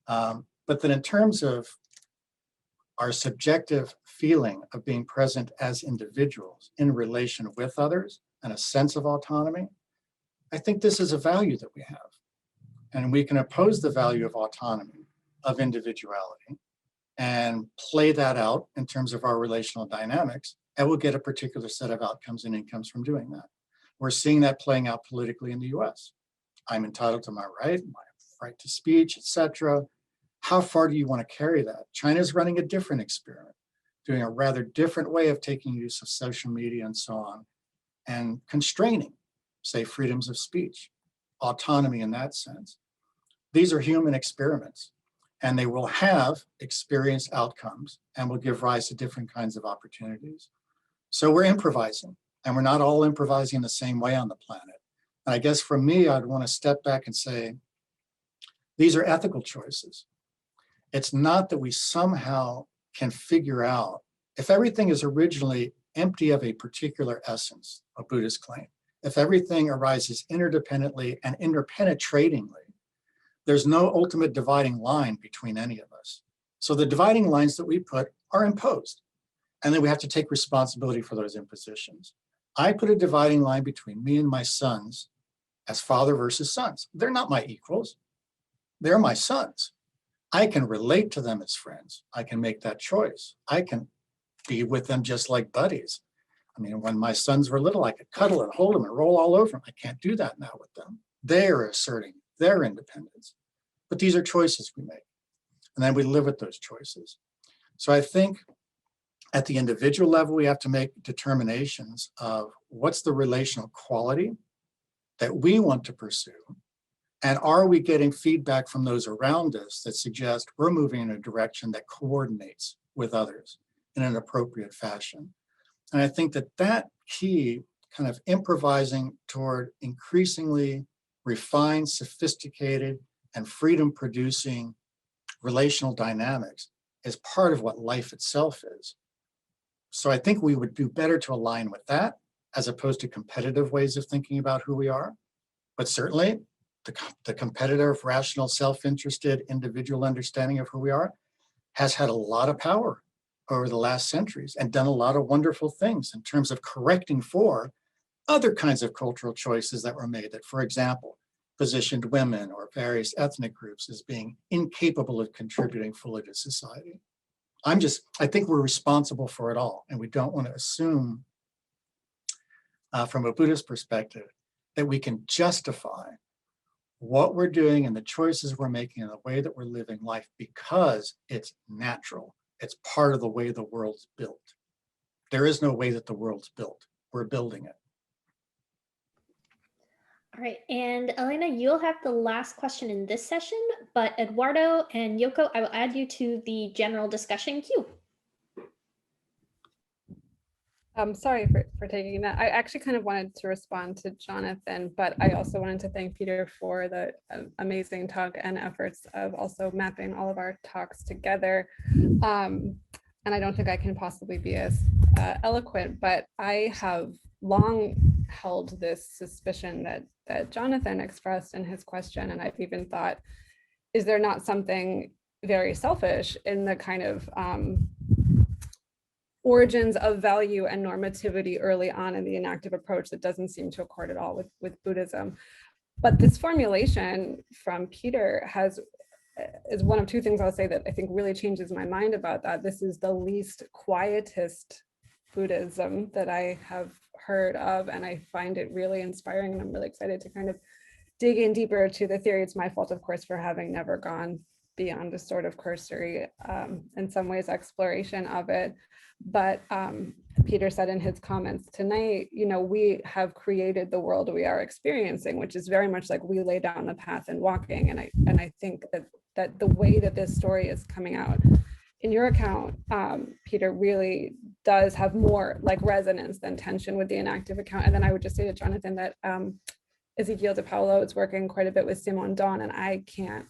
Speaker 10: But then in terms of our subjective feeling of being present as individuals in relation with others and a sense of autonomy, I think this is a value that we have. And we can oppose the value of autonomy, of individuality, and play that out in terms of our relational dynamics, and we'll get a particular set of outcomes and incomes from doing that. We're seeing that playing out politically in the US. I'm entitled to my right to speech, etc. How far do you want to carry that? China's running a different experiment, doing a rather different way of taking use of social media and so on, and constraining, say, freedoms of speech, autonomy in that sense. These are human experiments, and they will have experienced outcomes and will give rise to different kinds of opportunities. So we're improvising, and we're not all improvising the same way on the planet. And I guess for me, I'd want to step back and say, these are ethical choices. It's not that we somehow can figure out, if everything is originally empty of a particular essence, a Buddhist claim, if everything arises interdependently and interpenetratingly, there's no ultimate dividing line between any of us. So the dividing lines that we put are imposed, and then we have to take responsibility for those impositions. I put a dividing line between me and my sons as father versus sons. They're not my equals. They're my sons. I can relate to them as friends. I can make that choice. I can be with them just like buddies. I mean, when my sons were little, I could cuddle and hold them and roll all over them. I can't do that now with them. They're asserting their independence. But these are choices we make. And then we live with those choices. So I think at the individual level, we have to make determinations of what's the relational quality that we want to pursue? And are we getting feedback from those around us that suggest we're moving in a direction that coordinates with others in an appropriate fashion? And I think that that key kind of improvising toward increasingly refined, sophisticated, and freedom-producing relational dynamics is part of what life itself is. So I think we would do better to align with that as opposed to competitive ways of thinking about who we are. But certainly, the competitive, rational, self-interested, individual understanding of who we are has had a lot of power over the last centuries and done a lot of wonderful things in terms of correcting for other kinds of cultural choices that were made that, for example, positioned women or various ethnic groups as being incapable of contributing fully to society. I think we're responsible for it all, and we don't want to assume from a Buddhist perspective that we can justify what we're doing and the choices we're making and the way that we're living life because it's natural. It's part of the way the world's built. There is no way that the world's built. We're building it.
Speaker 2: All right, and Elena, you'll have the last question in this session, but Eduardo and Yoko, I will add you to the general discussion queue.
Speaker 6: I'm sorry for taking that. I actually kind of wanted to respond to Jonathan, but I also wanted to thank Peter for the amazing talk and efforts of also mapping all of our talks together. And I don't think I can possibly be as eloquent, but I have long held this suspicion that Jonathan expressed in his question, and I've even thought, is there not something very selfish in the kind of origins of value and normativity early on in the enactive approach that doesn't seem to accord at all with Buddhism? But this formulation from Peter is one of two things I'll say that I think really changes my mind about that. This is the least quietist Buddhism that I have heard of, and I find it really inspiring, and I'm really excited to kind of dig in deeper to the theory. It's my fault, of course, for having never gone beyond a sort of cursory, in some ways, exploration of it. But Peter said in his comments tonight, we have created the world we are experiencing, which is very much like we lay down the path and walking. And I think that the way that this story is coming out in your account, Peter, really does have more like resonance than tension with the enactive account. And then I would just say to Jonathan that Ezekiel de Paulo is working quite a bit with Simon Don, and I can't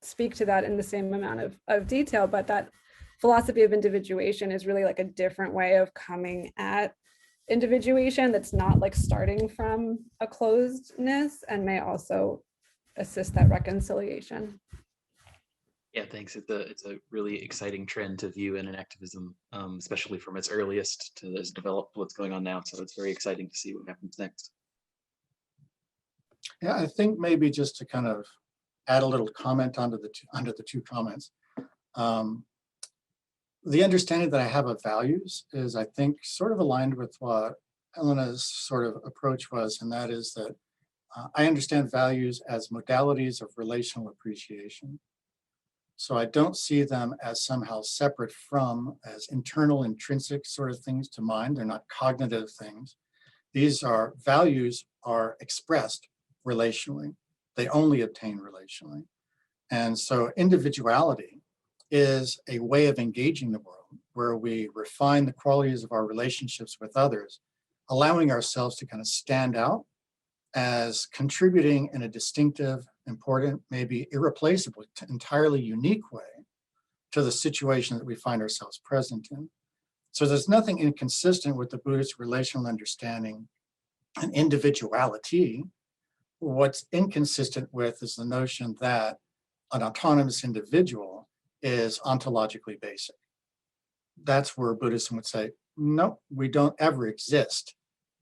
Speaker 6: speak to that in the same amount of detail, but that philosophy of individuation is really like a different way of coming at individuation that's not like starting from a closedness, and may also assist that reconciliation.
Speaker 11: Yeah, thanks. It's a really exciting trend to view in an activism, especially from its earliest to as developed what's going on now. So it's very exciting to see what happens next.
Speaker 10: Yeah, I think maybe just to kind of add a little comment under the two comments. The understanding that I have of values is, I think, sort of aligned with what Elena's sort of approach was, and that is that I understand values as modalities of relational appreciation. So I don't see them as somehow separate from, as internal, intrinsic sort of things to mind. They're not cognitive things. Values are expressed relationally. They only obtain relationally. And so individuality is a way of engaging the world where we refine the qualities of our relationships with others, allowing ourselves to kind of stand out as contributing in a distinctive, important, maybe irreplaceable, entirely unique way to the situation that we find ourselves present in. So there's nothing inconsistent with the Buddhist relational understanding and individuality. What's inconsistent with is the notion that an autonomous individual is ontologically basic. That's where Buddhism would say, no, we don't ever exist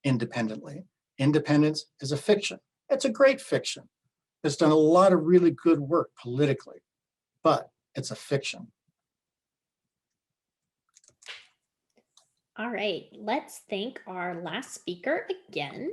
Speaker 10: independently. Independence is a fiction. It's a great fiction. It's done a lot of really good work politically, but it's a fiction.
Speaker 2: All right, let's thank our last speaker again.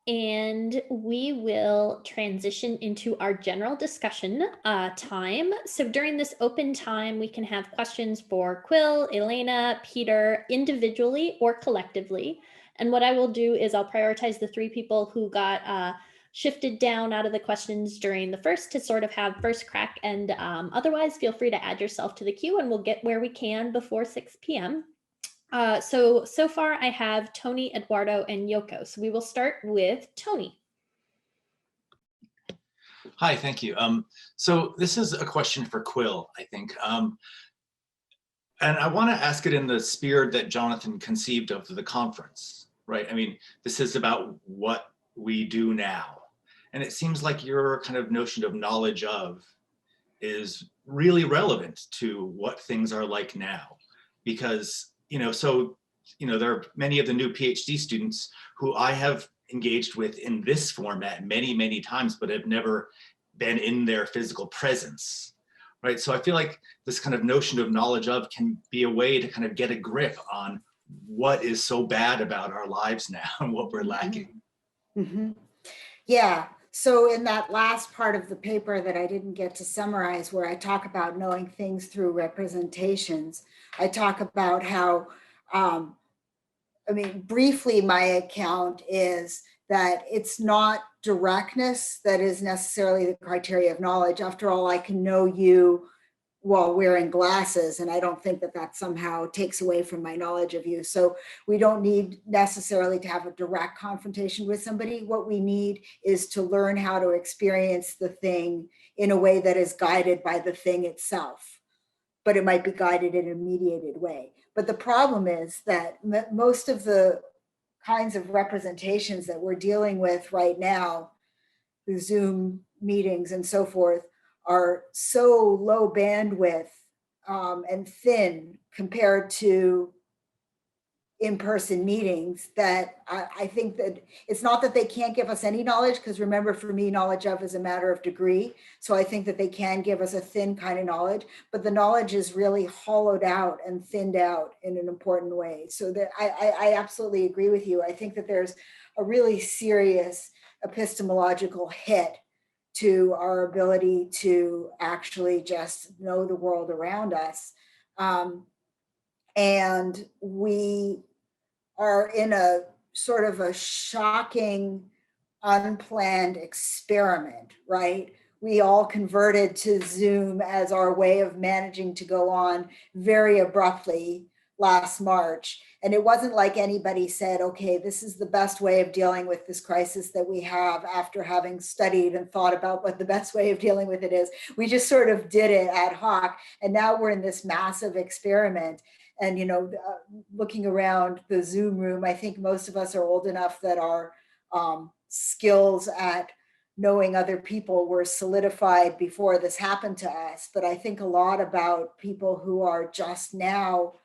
Speaker 2: And we will transition into our general discussion time. So during this open time, we can have questions for Quill, Elena, Peter, individually or collectively. And what I will do is I'll prioritize the 3 people who got shifted down out of the questions during the first to sort of have first crack. And otherwise, feel free to add yourself to the queue and we'll get where we can before 6 p.m. So far I have Tony, Eduardo, and Yoko. So we will start with Tony.
Speaker 12: Hi, thank you. So this is a question for Quill, I think. And I want to ask it in the spirit that Jonathan conceived of the conference, right? I mean, this is about what we do now. And it seems like your kind of notion of knowledge of is really relevant to what things are like now. Because, there are many of the new PhD students who I have engaged with in this format many, many times, but have never been in their physical presence, right? So I feel like this kind of notion of knowledge of can be a way to kind of get a grip on what is so bad about our lives now and what we're lacking.
Speaker 1: Mm-hmm. Yeah. So in that last part of the paper that I didn't get to summarize, where I talk about knowing things through representations, I talk about how, briefly, my account is that it's not directness that is necessarily the criteria of knowledge. After all, I can know you while wearing glasses, and I don't think that that somehow takes away from my knowledge of you. So we don't need necessarily to have a direct confrontation with somebody. What we need is to learn how to experience the thing in a way that is guided by the thing itself, but it might be guided in a mediated way. But the problem is that most of the kinds of representations that we're dealing with right now, the Zoom meetings and so forth, are so low bandwidth and thin compared to in-person meetings that I think that it's not that they can't give us any knowledge, because remember, for me, knowledge of is a matter of degree. So I think that they can give us a thin kind of knowledge, but the knowledge is really hollowed out and thinned out in an important way. So that I absolutely agree with you. I think that there's a really serious epistemological hit to our ability to actually just know the world around us. And we are in a sort of a shocking, unplanned experiment, right? We all converted to Zoom as our way of managing to go on very abruptly last March. And it wasn't like anybody said, okay, this is the best way of dealing with this crisis that we have, after having studied and thought about what the best way of dealing with it is. We just sort of did it ad hoc. And now we're in this massive experiment. And, looking around the Zoom room, I think most of us are old enough that our skills at knowing other people were solidified before this happened to us. But I think a lot about people who are just now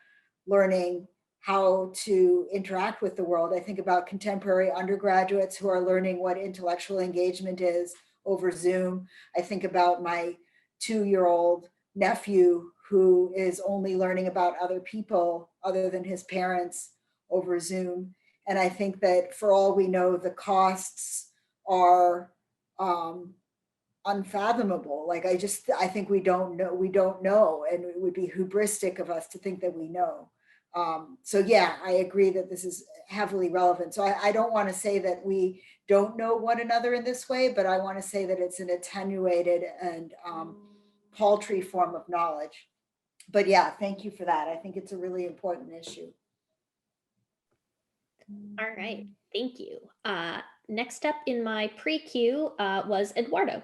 Speaker 1: learning how to interact with the world. I think about contemporary undergraduates who are learning what intellectual engagement is over Zoom. I think about my 2-year-old nephew who is only learning about other people other than his parents over Zoom. And I think that for all we know, the costs are unfathomable. Like, I think we don't know, and it would be hubristic of us to think that we know. So yeah, I agree that this is heavily relevant. So I don't want to say that we don't know one another in this way, but I want to say that it's an attenuated and paltry form of knowledge. But yeah, thank you for that. I think it's a really important issue.
Speaker 2: All right, thank you. Next up in my pre-queue was Eduardo.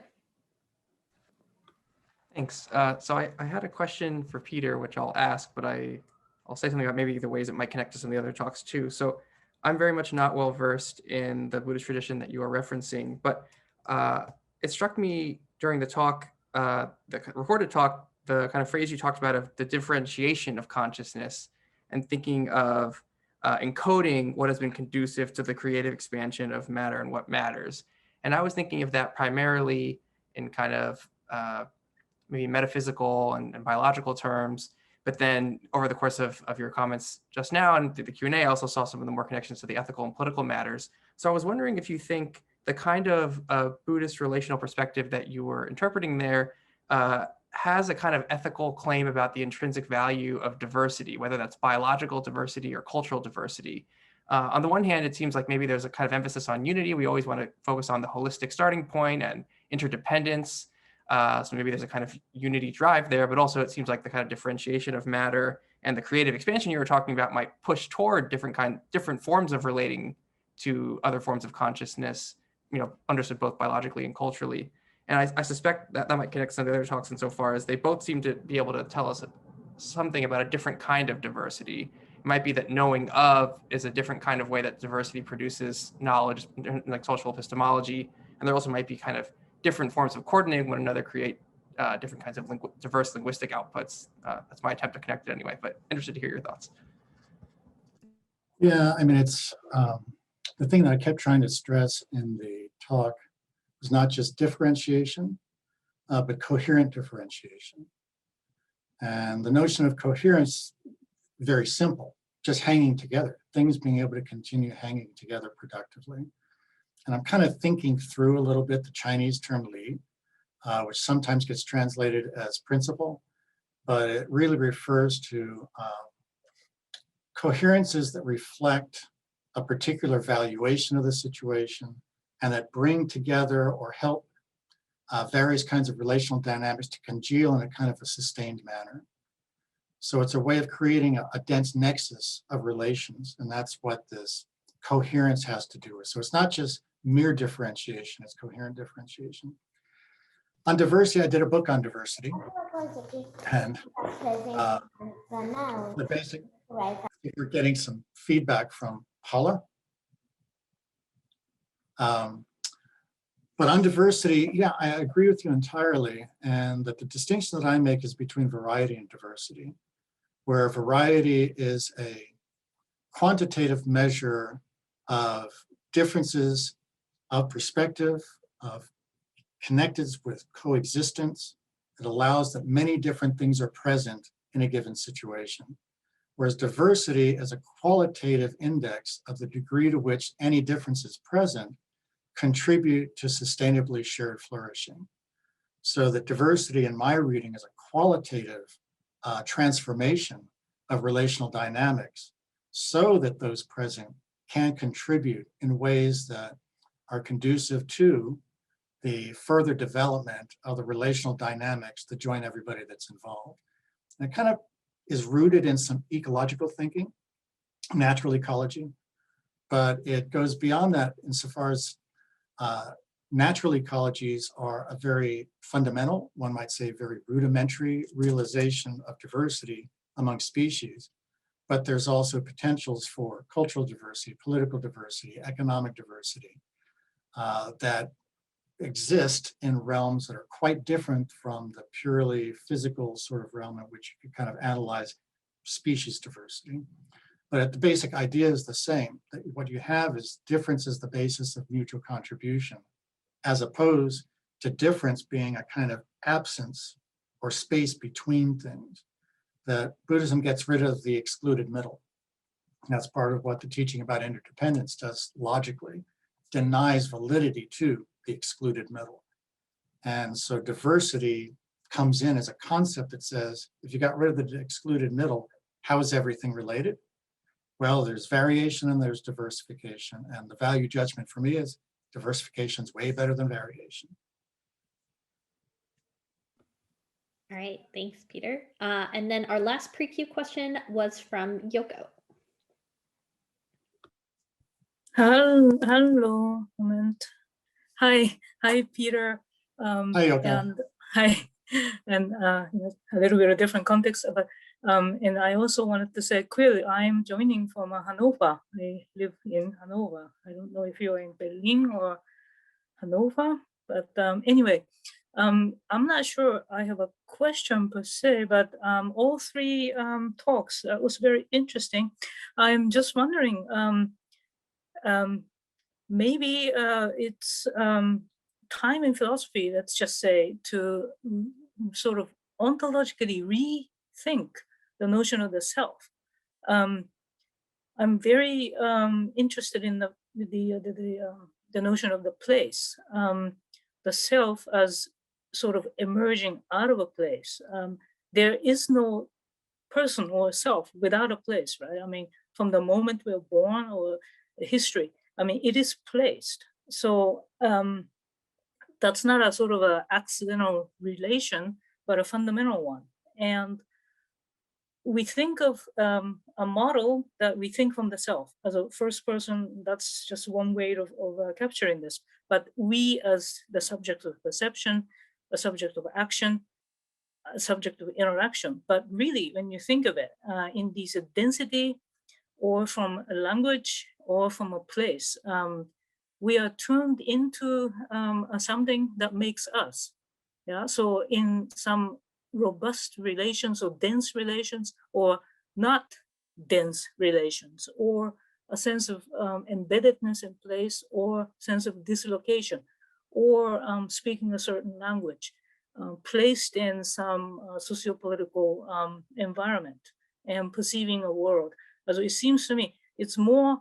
Speaker 7: Thanks. So I had a question for Peter, which I'll ask, but I'll say something about maybe the ways it might connect to some of the other talks too. So I'm very much not well versed in the Buddhist tradition that you are referencing, but it struck me during the talk, the recorded talk, the kind of phrase you talked about of the differentiation of consciousness, and thinking of encoding what has been conducive to the creative expansion of matter and what matters. And I was thinking of that primarily in kind of maybe metaphysical and biological terms. But then over the course of your comments just now and through the Q&A, I also saw some of the more connections to the ethical and political matters. So I was wondering if you think the kind of Buddhist relational perspective that you were interpreting there has a kind of ethical claim about the intrinsic value of diversity, whether that's biological diversity or cultural diversity. On the one hand, it seems like maybe there's a kind of emphasis on unity. We always want to focus on the holistic starting point and interdependence. So maybe there's a kind of unity drive there, but also it seems like the kind of differentiation of matter and the creative expansion you were talking about might push toward different forms of relating to other forms of consciousness, understood both biologically and culturally. And I suspect that might connect some of the other talks insofar as they both seem to be able to tell us something about a different kind of diversity. It might be that knowing of is a different kind of way that diversity produces knowledge, like social epistemology. And there also might be kind of different forms of coordinating one another create different kinds of diverse linguistic outputs. That's my attempt to connect it anyway, but interested to hear your thoughts.
Speaker 10: Yeah, I mean, it's the thing that I kept trying to stress in the talk was not just differentiation, but coherent differentiation. And the notion of coherence, very simple, just hanging together, things being able to continue hanging together productively. And I'm kind of thinking through a little bit the Chinese term li, which sometimes gets translated as principle, but it really refers to coherences that reflect a particular valuation of the situation and that bring together or help various kinds of relational dynamics to congeal in a kind of a sustained manner. So it's a way of creating a dense nexus of relations, and that's what this coherence has to do with. So it's not just mere differentiation, it's coherent differentiation. On diversity, I did a book on diversity, and the basic, I think we're getting some feedback from Paula. But on diversity, yeah, I agree with you entirely, and that the distinction that I make is between variety and diversity, where variety is a quantitative measure of differences of perspective, of connected with coexistence. It allows that many different things are present in a given situation. Whereas diversity is a qualitative index of the degree to which any difference is present contribute to sustainably shared flourishing. So that diversity in my reading is a qualitative transformation of relational dynamics so that those present can contribute in ways that are conducive to the further development of the relational dynamics that join everybody that's involved. And it kind of is rooted in some ecological thinking, natural ecology, but it goes beyond that insofar as natural ecologies are a very fundamental, one might say very rudimentary realization of diversity among species, but there's also potentials for cultural diversity, political diversity, economic diversity that exist in realms that are quite different from the purely physical sort of realm in which you can kind of analyze species diversity. But the basic idea is the same, that what you have is difference is the basis of mutual contribution, as opposed to difference being a kind of absence or space between things. That Buddhism gets rid of the excluded middle. And that's part of what the teaching about interdependence does logically, denies validity to the excluded middle. And so diversity comes in as a concept that says, if you got rid of the excluded middle, how is everything related? Well, there's variation and there's diversification. And the value judgment for me is diversification is way better than variation.
Speaker 2: All right, thanks, Peter. And then our last pre-Q question was from Yoko.
Speaker 13: Hello, moment. Hi, Peter.
Speaker 10: Hi, Yoko.
Speaker 13: And hi, and a little bit of different context, but and I also wanted to say, Quill, I'm joining from Hanover. I live in Hanover. I don't know if you're in Berlin or Hanover, but anyway, I'm not sure I have a question per se, but all three talks was very interesting. I'm just wondering, maybe it's time in philosophy, let's just say, to sort of ontologically rethink the notion of the self. I'm very interested in the notion of the place, the self as sort of emerging out of a place. There is no person or self without a place, right? I mean, from the moment we're born or history, I mean, it is placed. So that's not a sort of an accidental relation, but a fundamental one. And we think of a model that we think from the self as a first person. That's just one way of capturing this. But we as the subject of perception, a subject of action, a subject of interaction. But really, when you think of it in these density or from a language or from a place, we are turned into something that makes us. Yeah. So in some robust relations or dense relations or not dense relations, or a sense of embeddedness in place or sense of dislocation, or speaking a certain language, placed in some socio-political environment and perceiving a world. So it seems to me it's more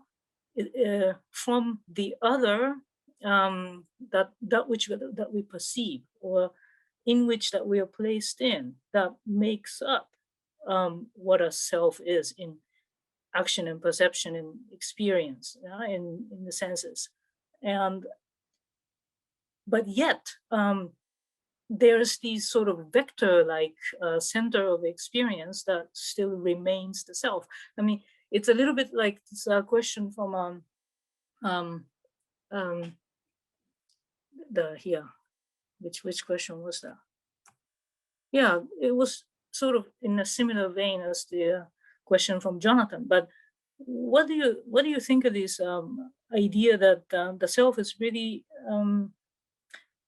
Speaker 13: from the other that we perceive, or in which that we are placed in, that makes up what a self is in action and perception and experience, in the senses. And but yet there's these sort of vector-like center of experience that still remains the self. I mean, it's a little bit like this question from the here. Which question was that? Yeah, it was sort of in a similar vein as the question from Jonathan. But what do you think of this idea that the self is really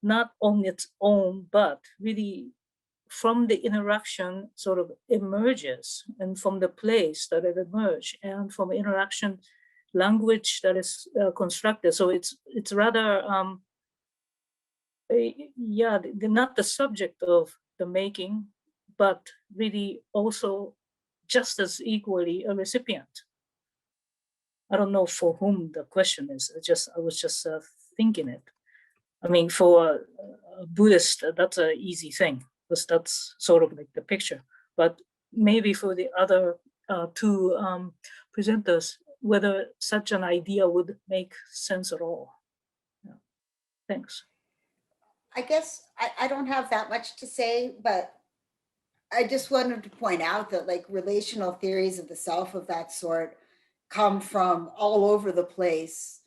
Speaker 13: not on its own, but really from the interaction sort of emerges, and from the place that it emerged, and from interaction, language that is constructed. So it's rather not the subject of the making, but really also just as equally a recipient. I don't know for whom the question is. I was just thinking it. I mean, for a Buddhist, that's an easy thing, because that's sort of like the picture. But maybe for the other two presenters, whether such an idea would make sense at all. Yeah. Thanks.
Speaker 1: I guess I don't have that much to say, but I just wanted to point out that like relational theories of the self of that sort come from all over the place,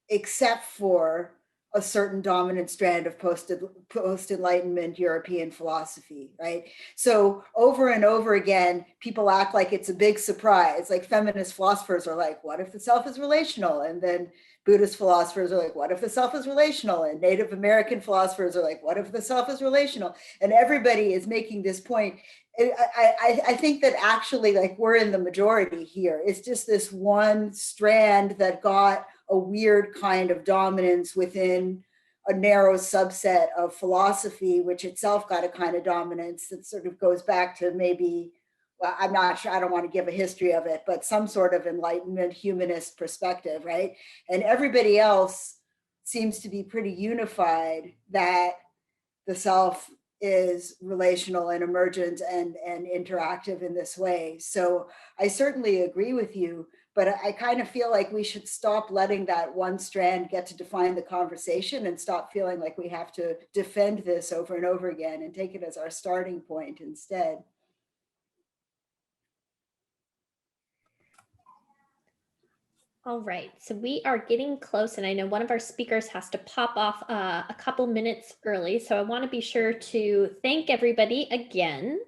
Speaker 1: except for a certain dominant strand of post-Enlightenment European philosophy, right? So over and over again, people act like it's a big surprise. Like feminist philosophers are like, what if the self is relational? And then Buddhist philosophers are like, what if the self is relational? And Native American philosophers are like, what if the self is relational? And everybody is making this point. I think that actually, like, we're in the majority here. It's just this one strand that got a weird kind of dominance within a narrow subset of philosophy, which itself got a kind of dominance that sort of goes back to maybe, well, I'm not sure, I don't want to give a history of it, but some sort of Enlightenment humanist perspective, right? And everybody else seems to be pretty unified that the self is relational and emergent and interactive in this way. So I certainly agree with you, but I kind of feel like we should stop letting that one strand get to define the conversation and stop feeling like we have to defend this over and over again, and take it as our starting point instead.
Speaker 2: All right, so we are getting close, and I know one of our speakers has to pop off a couple minutes early, so I want to be sure to thank everybody again.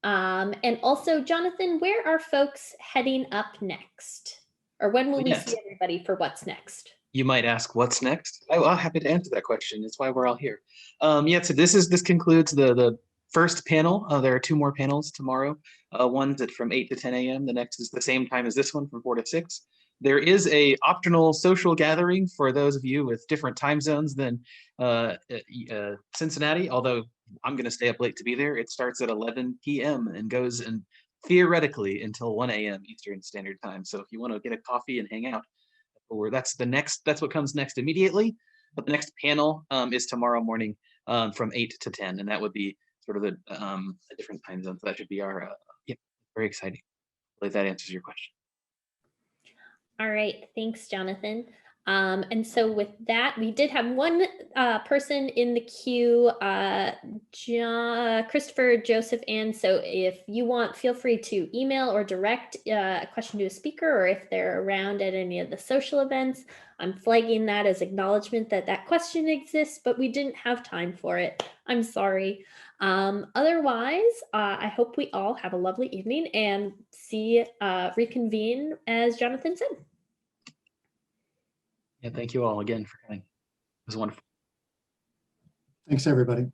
Speaker 2: And also, Jonathan, where are folks heading up next? Or when will we see everybody for what's next?
Speaker 11: You might ask, what's next? I'm happy to answer that question. That's why we're all here. So this concludes the first panel. There are two more panels tomorrow. One's from 8 to 10 a.m. The next is the same time as this one, from 4 to 6. There is a optional social gathering for those of you with different time zones than Cincinnati, although I'm going to stay up late to be there. It starts at 11 p.m. and goes and theoretically until 1 a.m. Eastern Standard Time. So if you want to get a coffee and hang out, or that's what comes next immediately. But the next panel is tomorrow morning from 8 to 10, and that would be sort of a different time zone. So that should be our Very exciting. Hopefully that answers your question.
Speaker 2: All right, thanks, Jonathan. And so with that, we did have one person in the queue, Christopher Joseph Ann. So if you want, feel free to email or direct a question to a speaker, or if they're around at any of the social events, I'm flagging that as acknowledgement that that question exists, but we didn't have time for it. I'm sorry. Otherwise, I hope we all have a lovely evening and reconvene as Jonathan said.
Speaker 11: Yeah, thank you all again for coming. It was wonderful.
Speaker 10: Thanks, everybody.